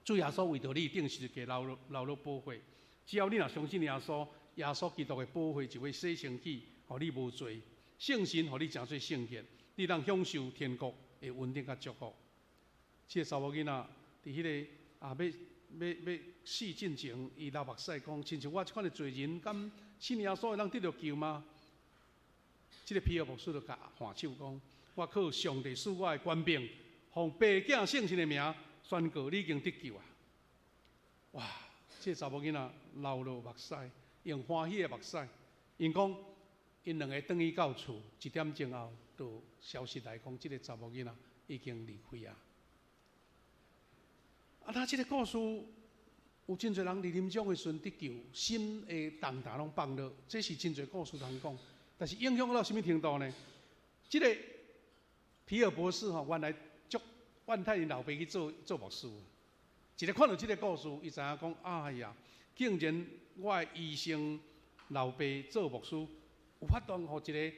[SPEAKER 3] 主耶稣为着你定是给流落保血，只要你若相信耶稣，耶稣基督的保血就会洗清去，互你无罪。圣神互你诚侪圣洁，你当享受天国的恩典甲祝福。即个查某囡仔伫迄个要死进前，伊流目屎讲，亲像我即款的罪人，敢信耶稣会当得到救吗？即个皮尔牧师就甲喊手讲：我靠上帝赐我的权柄，奉爸囝圣神的名宣告，你已经得救啊！哇！即个查某囡仔流落目屎，用欢喜的目屎，因讲因两个转去到厝，1点钟后就消息来讲，即个查某囡仔已经离开啊！他即个故事有真侪人伫临终的时阵得救，心的重担拢放落，这是真侪故事通讲。但是影响到什么程度呢？即个皮尔博士吼，原来足怨叹因老爸去做牧师，一个看到即个故事，伊知影讲，哎呀，竟然我的医生老爸做牧师，有法度互一个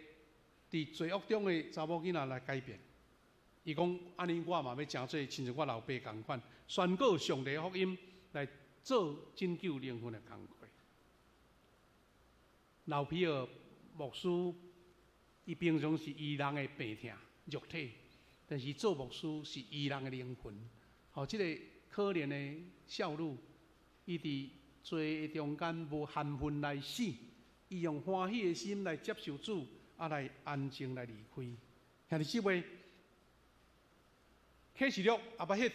[SPEAKER 3] 伫罪恶中的查某囡仔来改变。伊讲：安尼我嘛要诚做，亲像我老爸共款，宣告上帝的福音，来做拯救灵魂的工作。老皮尔牧师，伊平常是医人的病痛肉体，但是做牧师是医人的灵魂。吼，即个可怜的少女，伊伫罪的中间无含恨来死，伊用欢喜的心来接受主，来安静来离开。兄弟姊妹。启示录也捌迄《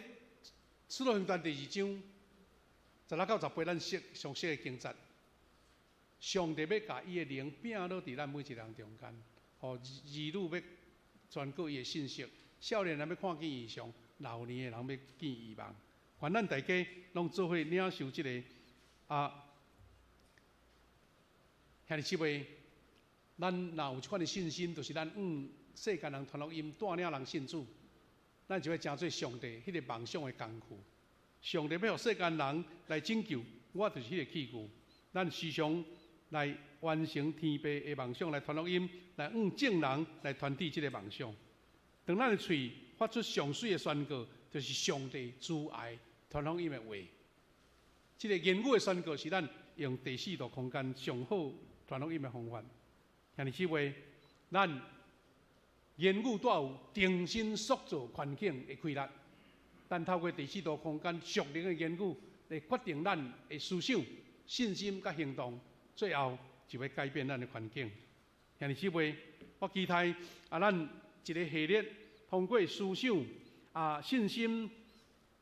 [SPEAKER 3] 使徒行传》第2章16到18，咱详细的经节。上帝要甲伊的灵摒落伫咱每一个人中间，互儿女要传告伊的信息，少年人要看见异象，老年的人要见异梦。愿咱大家拢做伙领受即个兄弟姊妹，咱若有即款的信心，就是咱世间人传福音，带领人信主。咱就会诚做上帝迄个梦想的工具。上帝要互世间人来拯救，我就是迄个器具。咱时常来完成天父的梦想，来传福音，来正人来传递即个梦想。当咱的嘴发出上水的宣告，就是上帝主爱传福音的话。即个言语的宣告是咱用第4度空间上好传福音的方法。兄弟姊妹，咱言语带有重新塑造环境的开力。咱透过第四度空间属灵的言语来决定咱的思想、信心甲行动，最后就会改变咱的环境。兄弟姊妹，我期待咱一个系列通过思想、信心、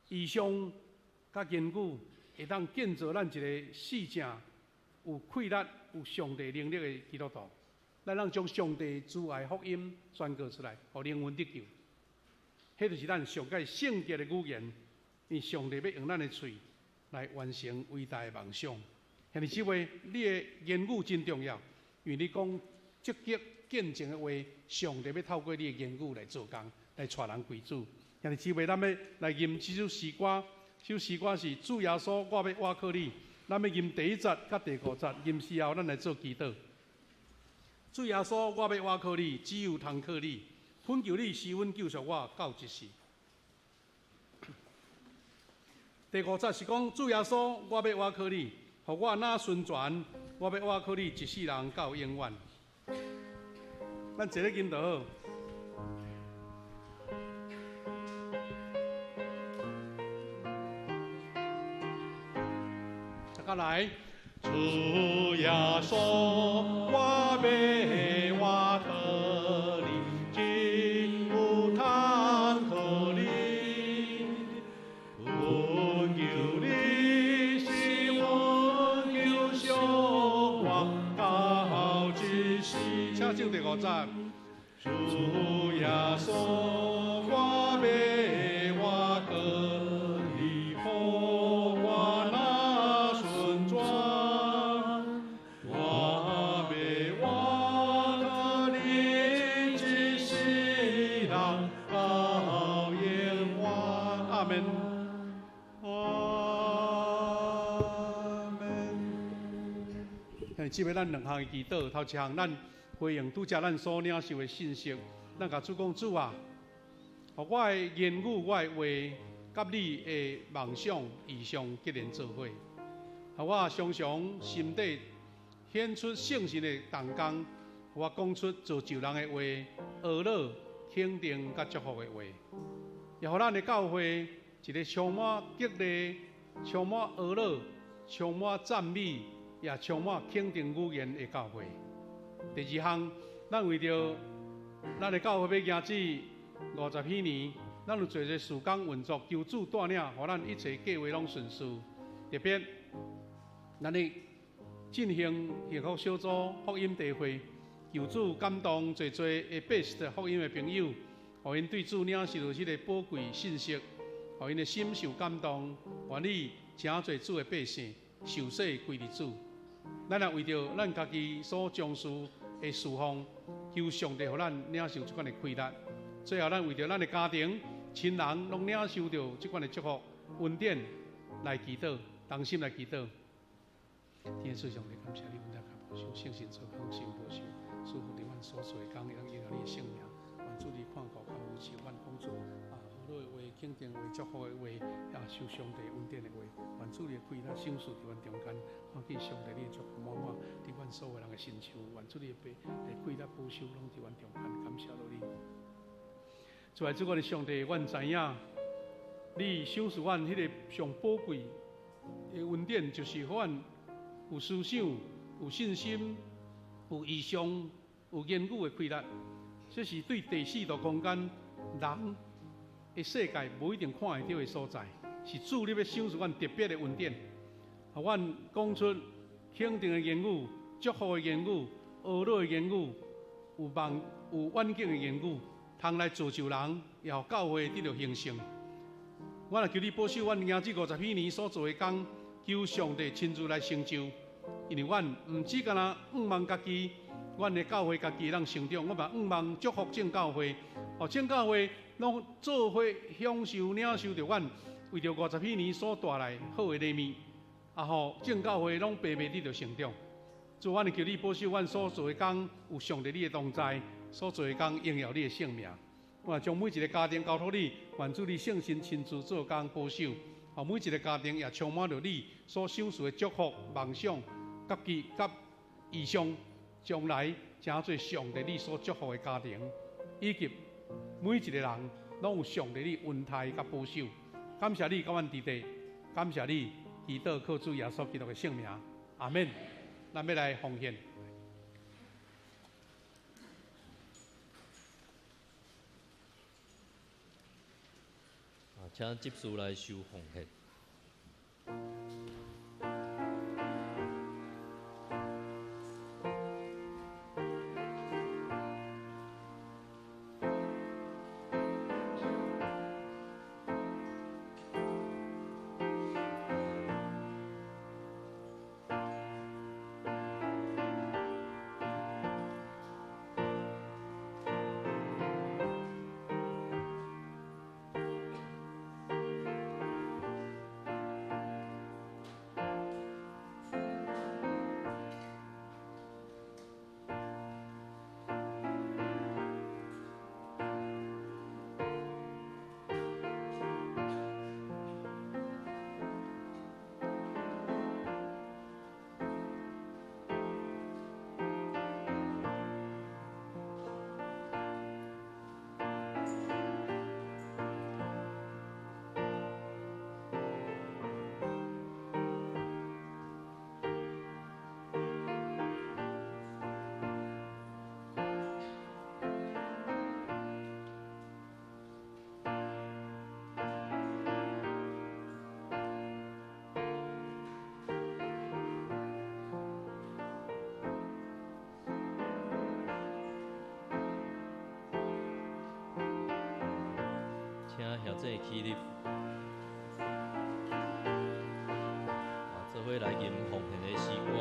[SPEAKER 3] 意向甲言语，会当建造咱一个四正有气力、有上帝能力的基督徒。咱让将上帝主爱福音宣告出来，互灵魂得救。迄就是咱上界圣洁的语言，因为上帝要用咱的嘴来完成伟大的梦想。兄弟姊妹，你的言语真重要，因为你讲积极见证的话，上帝要透过你的言语来做工，来带人归主。兄弟姊妹，咱要来吟这首诗歌，这首诗歌是主耶稣，我要倚靠你。咱要吟第1节甲第5节，吟时后咱来做祈祷。主耶稣，我要倚靠你，只有通靠你。恳求你施恩救赎我到一世。第5节是讲主耶稣，我要倚靠你，互我哪顺传，我要倚靠你一世人到永远。咱坐咧吟就好。大家来。主耶稣，我要倚靠你，只有通靠你。恳求你施恩救赎我到一世。请唱第5节。主耶稣，我要倚靠你，互我那顺转。即个咱2项的祈祷，头一项咱回应拄则咱所领受的信息，咱甲主讲主啊，互我的言语、我的话，甲你的梦想、意向结连做伙，互我常常心底显出圣神的动工，互我讲出造就人的话、娱乐、肯定甲祝福的话，也互咱的教会一个充满激励、充满娱乐、充满赞美。也充满肯定语言的教会。第2项，咱为着咱的教会要行至50许年，咱有做些事工运作，求主带领，互咱一切计划拢顺遂。特别，咱的进行幸福小组福音大会，求主感动侪侪的百姓福音的朋友，互因对主领受到这个宝贵信息，互因的心受感动，愿意真侪主的百姓受洗归于主。咱也为着咱家己所从事的事奉，求上帝互咱领受这款的开力。最后，咱为着咱的家庭、亲人，拢领受到这款的祝福、恩典来祈祷，同心来祈祷。天父上帝，感谢你，阮大家保守，圣神做恒心保守，祝福你阮所做的工，让影响你的性命。愿主你看顾较有是阮工作娱乐的话、肯定的话、祝福的话，也受上帝恩典的话，愿主你的开力享受伫阮中间。看见上帝你的祝福满满，伫阮所有人的身上，愿主你的开力保守，拢伫阮中间，感谢到你。主啊，主我的上帝，阮知影，你赏赐阮迄个上宝贵的恩典，就是互阮有思想、有信心、有意向、有言语的开力。这是对第4度空间人的世界无一定看会到的所在，是主你要赏赐阮特别的恩典。互阮讲出肯定的言语、祝福的言语、娱乐的言语、有远景的言语，通来造就人，也互教会得到兴盛。我也求你保守阮行至50许年所做的工，求上帝亲自来成就。因为阮毋只干那望家己，阮的教会家己让成长，我嘛望祝福正教会，互正教会拢做伙享受领受着阮为着50许年所带来好的礼物。互正教会拢白白得到成长。主，阮求你保守阮所做的工有上帝你的同在，所做的工荣耀你的性命。我将每一个家庭交托你，愿主你圣神亲自做工保守，互每一个家庭也充满着你所享受的祝福、梦想、甲意向，将来真做上帝你所祝福的家庭，以及每一个人拢有上帝你恩待甲保守。感谢你，甲阮弟弟，感谢你，祈祷靠主耶稣基督的圣名，阿门。咱要来奉献。
[SPEAKER 4] 请执事来收奉献。请兄弟起立，做伙来吟奉献的诗歌。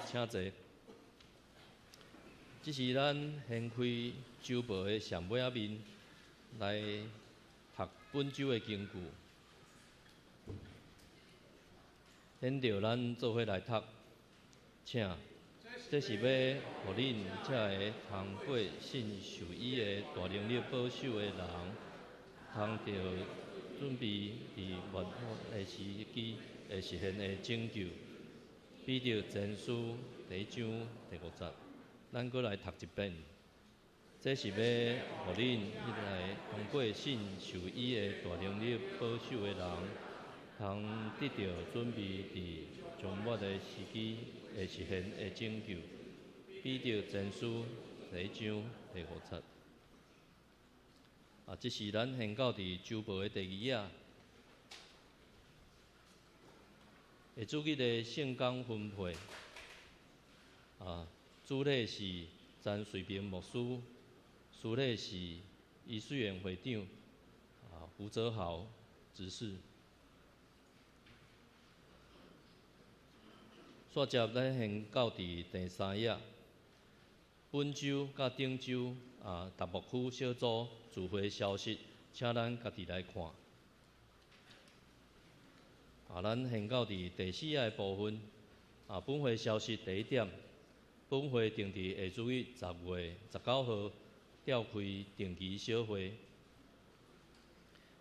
[SPEAKER 4] 请坐。这是咱掀开周报的上尾仔面，来读本周的经句。免着咱做伙来读，请。这是要互恁才会通过信受伊的大能力保守的人，通着准备伫末法的时机会实现的拯救。比着前书第1章第5节，咱搁来读一遍。这是要互恁来通过信受伊的大能力保守的人，通得到准备伫终末的时机会实现的拯救。比着前书第1章第5节。这是咱现到伫周报的第2页。会注意的圣工分配，主礼是詹水平牧师，司礼是医学院会长胡泽豪执事。煞接咱现到伫第3页，本周甲顶周达牧区小组聚会消息，请咱家己来看。咱现到伫第4页的部分，本会消息第1点，本会定伫下主日10月19号召开定期小会。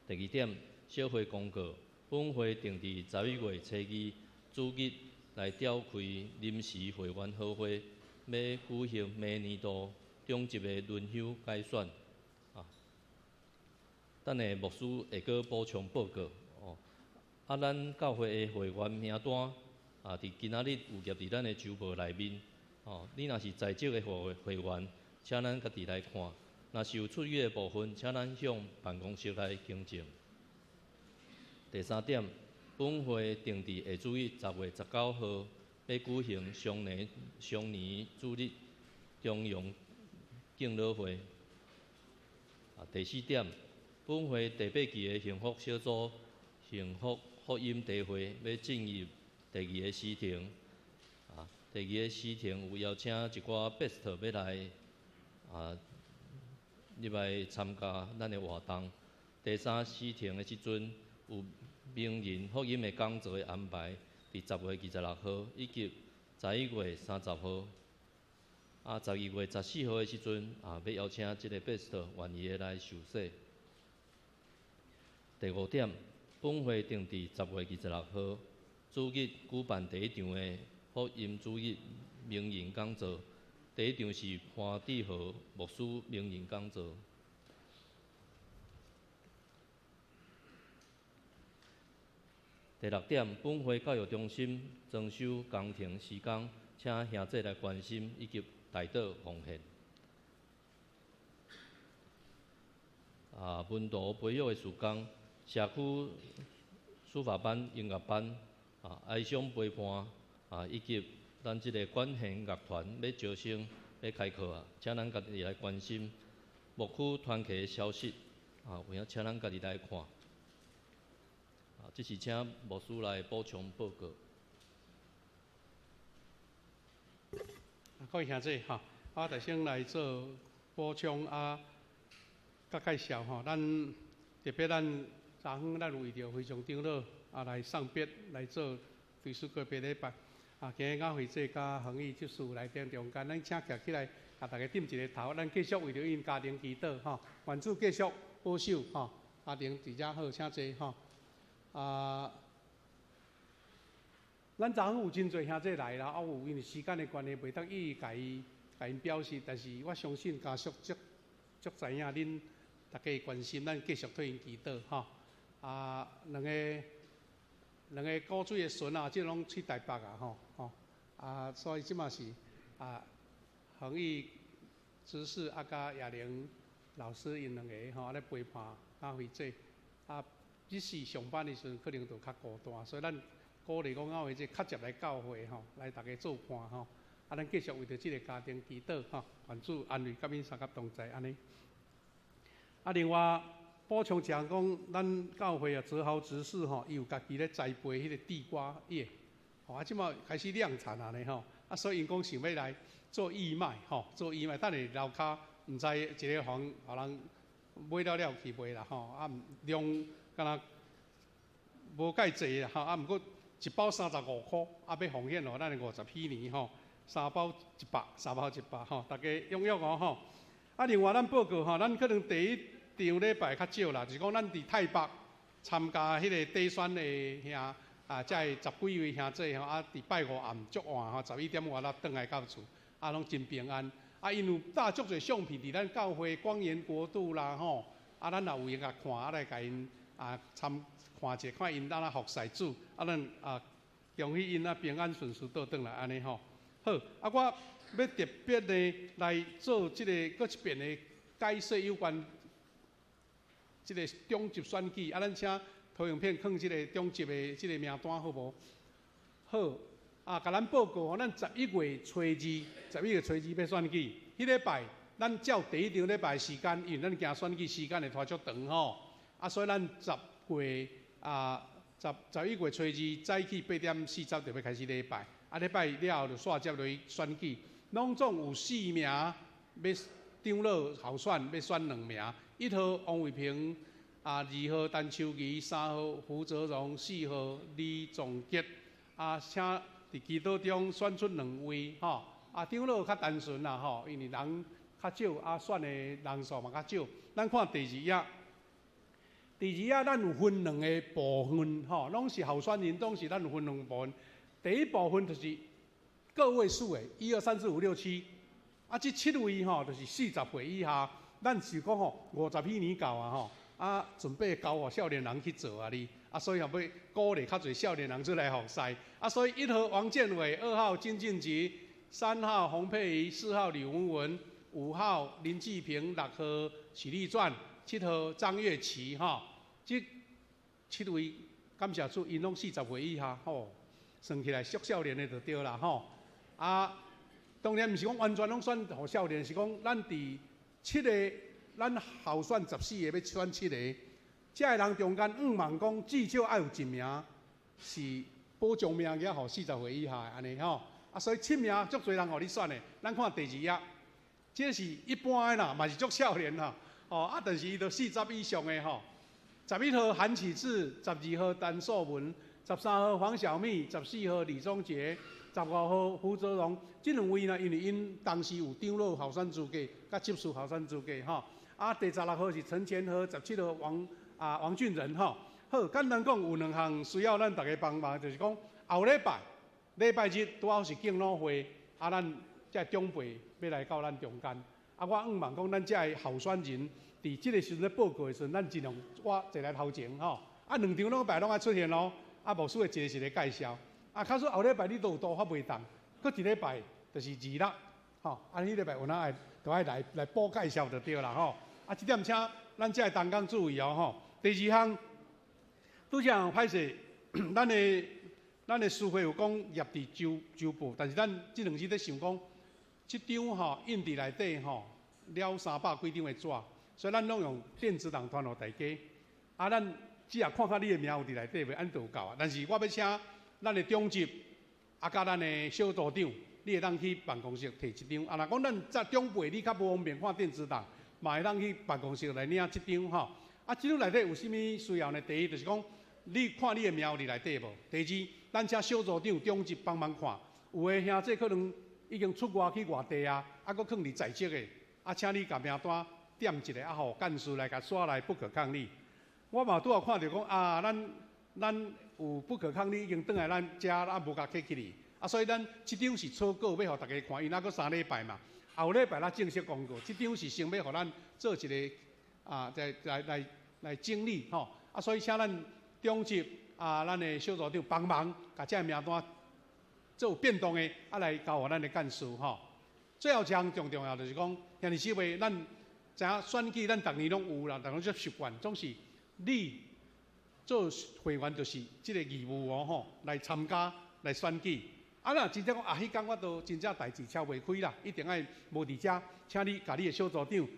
[SPEAKER 4] 第2点，小会公告，本会定伫11月初2主日来召开临时会员好会，要举行明年度中级的轮休改选。等下牧师会阁补充报告。咱教会的会员名单伫今仔日有入伫咱的周报内面。你若是在职的会员，请咱家己来看。若是有出狱的部分，请咱向办公室来更正。第3点，本会定伫下主日10月19号要举行常年主日中央敬老会。第4点，本会第8期的幸福小组幸福福音大会要进入第2个时程。第2个时程有邀请一寡 best 要来入来参加咱的活动。第3时程的即阵有名人福音的讲座的安排，伫10月26号以及11月30号。12月14号的时阵要邀请即个 best 愿意的来受洗。第5点，本会定伫10月26号主日举办第1场的福音主日名人讲座。第1场是潘志豪牧师名人讲座。第6点，本会教育中心装修工程施工，请兄弟来关心以及大岛奉献。文图培育的事工，社区书法班、音乐班、哀伤陪伴以及咱即个管弦乐团要招生要开课请咱家己来关心牧区团契的消息有影请咱家己来看。这是请牧师来补充报告。
[SPEAKER 3] 各位兄弟我就先来做补充甲介绍咱特别咱昨昏咱有为着非常长老来送别来做对四个别礼拜今日教会这甲恒毅执事来顶中间，咱请徛起来，甲大家点一个头，咱继续为着因家庭祈祷愿主继续保守家庭伫遮好，请坐咱昨昏有真侪兄弟来啦，有因为时间的关系，袂当一一甲因表示，但是我相信家属足知影恁大家关心，咱继续替因祈祷两个古水的孙即拢去台北所以即嘛是恒毅执事甲亚玲老师因两个咧陪伴教会这即时上班的时阵可能就较孤单，所以咱鼓励讲教会这较接来教会来大家做伴咱继续为着即个家庭祈祷愿主安慰甲因三甲同在安尼。另外补充一下讲，咱教会泽豪执事伊有家己咧栽培迄个地瓜叶即马开始量产所以因讲想要来做义卖做义卖，等下楼骹毋知一个互人买了去卖啦量敢若无介济啦毋过一包35块要奉献咱的50禧年3包100大家踊跃另外咱报告咱可能第一场礼拜较少啦，就是讲咱伫台北参加迄个底选的兄才会10几位兄弟伫拜五暗足晚11点外转来到厝拢真平安因有带足侪相片伫咱教会光源国度啦咱也有闲甲看来甲因参看者，看因怎服侍主咱恭喜因平安顺遂倒转来安尼好，我要特别的来做即个搁一遍的解说有关即个中级选举咱请投影片放即个中级的即个名单好无？好甲咱报告咱11月初二要选举，迄礼拜咱照第一场礼拜时间，因为咱惊选举时间会拖足长所以咱11月初二早起8点40就要开始礼拜，礼拜了后就煞接落去选举，拢总有4名要长老候选要选2名，1号王伟平2号陈秋怡，3号胡泽荣，4号李仲杰请伫祈祷中选出2位长老较单纯啦因为人较少选的人数嘛较少。咱看第2页，咱有分2个部分拢是候选人，拢是咱有分2部分。第一部分就是个位数的，1、2、3、4、5、6、7这7位就是40岁以下。咱是讲50禧年到准备交互少年人去做哩所以要鼓励较侪少年人出来服侍所以1号王建伟，2号金俊吉，3号洪佩仪，4号李文文，5号林继平，6号许立传，7号张月琪这7位感谢主，因拢40岁以下算起来属少年的就对啦吼。啊，当然毋是讲完全拢选互少年，是讲咱伫7个，咱候选14个要选7个，这个人中间望讲至少要有1名是保障名额互40岁以下的安尼吼。啊，所以7名足侪人互你选的，咱看第2页，这是一般的啦，嘛是足少年啦。哦，啊，但是伊都40以上的吼。11号韩启智，12号单硕文，13号黄晓蜜，14号李宗杰，15号胡泽荣。这2位呢，因为因当时有张罗候选资格，甲接受候选资格吼。啊，第16号是陈前和，17号王俊仁吼。好，简单讲有2项需要咱大家帮忙，就是讲后礼拜日拄好是敬老会，啊，咱这长辈要来到咱中间。啊，我望讲咱这候选人，伫这个时阵咧报告的时阵，咱尽量我坐来头前吼。啊，2场礼拜拢爱出现咯。啊，无输的一个是咧介绍。啊，假说后礼拜你都有多发袂当，搁一礼拜就是2、6，吼。啊，迄礼拜有哪爱都爱来补介绍就对啦吼。啊，这点请咱这同工注意哦吼。第2项，拄则歹势，咱的书会有讲业伫周报，但是咱这2日咧想讲。这张吼印伫内底吼了300几张的纸，所以咱拢用电子档传互大家。啊，咱只也看看你的名有伫内底袂，安就有够啊。但是我要请咱的中级，啊，甲咱的小组长，你会当去办公室摕1张。啊，若讲咱长辈你较无方便看电子档，嘛会当去办公室来领1张吼。啊，这张内底有啥物需要呢？第一就是讲，你看你的名有伫内底无？第2，咱请小组长、中级帮忙看，有的兄弟可能。已经出外去外地啊，啊，搁囥伫在职的，啊，请你甲名单点一个，啊，互干事来甲刷来不可抗力。我嘛拄好看到讲啊，咱有不可抗力已经转来咱遮，啊，无甲客气哩。啊，所以咱这张是草稿，要互大家看，因那搁3礼拜嘛。后礼拜咱正式公告，这张是先要互咱做一个啊，来整理吼。啊，所以请咱中级啊，咱的小组长帮忙，甲这名单。做有变动的，啊来交互咱的干事吼。最后一项最重要就是讲，兄弟姊妹，咱知影选举，咱逐年拢有啦，逐年做习惯，总是你做会员就是这个义务哦吼，来参加来选举。啊若真正讲迄天我都真正代志敲袂开啦，一定爱无伫遮，请你甲你的小组长，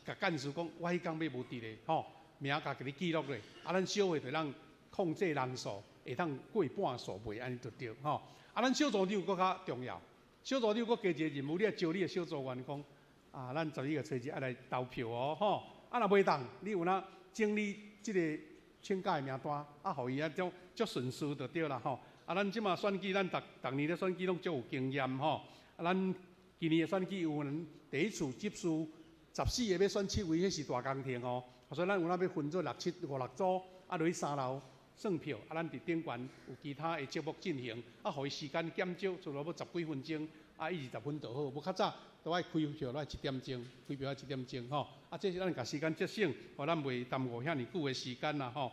[SPEAKER 3] 甲干事讲，我迄天要无伫咧吼，名甲给你记录咧，啊咱小会就让控制人数，会当过半数袂安尼就对吼。啊，咱小组长搁较重要，小组长搁加一个任务，你要招你的小组员讲，啊，咱12月初1要来投票哦，吼。啊，若袂当，你有哪整理这个请假的名单，啊，互伊啊足顺序就对啦，吼。啊，咱即马选举，咱逐年的选举拢足有经验，吼。啊，咱今年的选举有人第一次接触14个要选7位，迄是大工程哦。所以咱有哪要分做5、6组，啊，落去3楼。算票，啊，咱伫顶悬有其他的节目进行，啊，互伊时间减少，除了要10几分钟，啊，20分就好。无较早都爱开票，都爱1点钟，开票要1点钟吼。啊，这是咱甲时间节省，互咱袂耽误遐尼久的时间啦吼。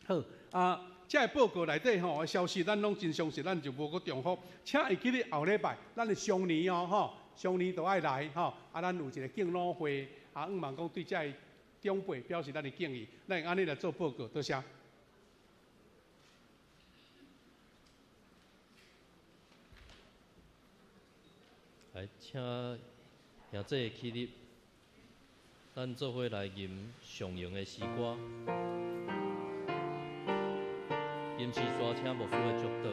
[SPEAKER 3] 好，啊，这个报告内底吼消息，咱拢真详细，咱就无搁重复。请会记咧后礼拜，咱的上年哦吼，上年都爱来吼。啊，咱有一个敬老会，啊，望讲对这长辈表示咱的敬意，咱安尼来做报告，多谢。
[SPEAKER 4] 来，请兄弟起立，咱做伙来吟上营的诗歌。吟诗山请牧师的祝祷。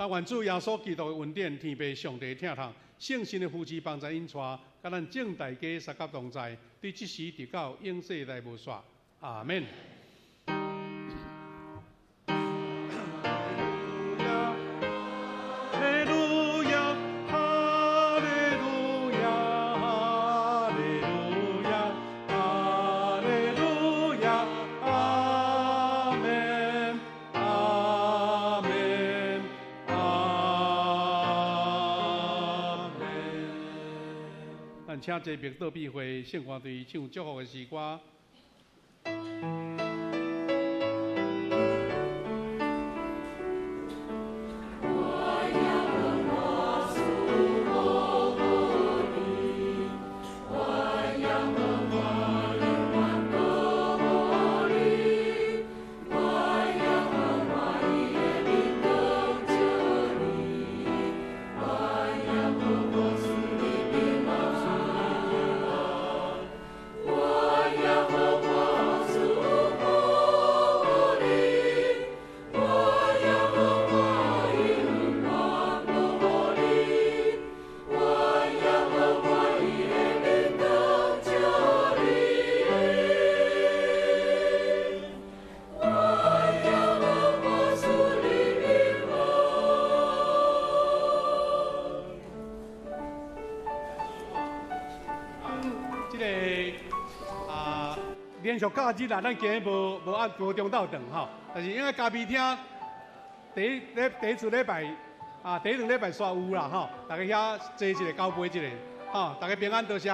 [SPEAKER 4] 但愿主耶稣基督的恩典，天父上帝听从，圣神的扶持帮助因带，
[SPEAKER 3] 甲咱正大家三甲同在，对即时直到永世代无煞。阿免。请这边倒闭会献花队唱祝福的诗歌。连续假日啦，咱今日无按高中到长吼，但是应该嘉宾厅第一次礼拜第一2礼拜煞有啦吼，大家遐坐一个交杯一个，吼，大家平安多谢。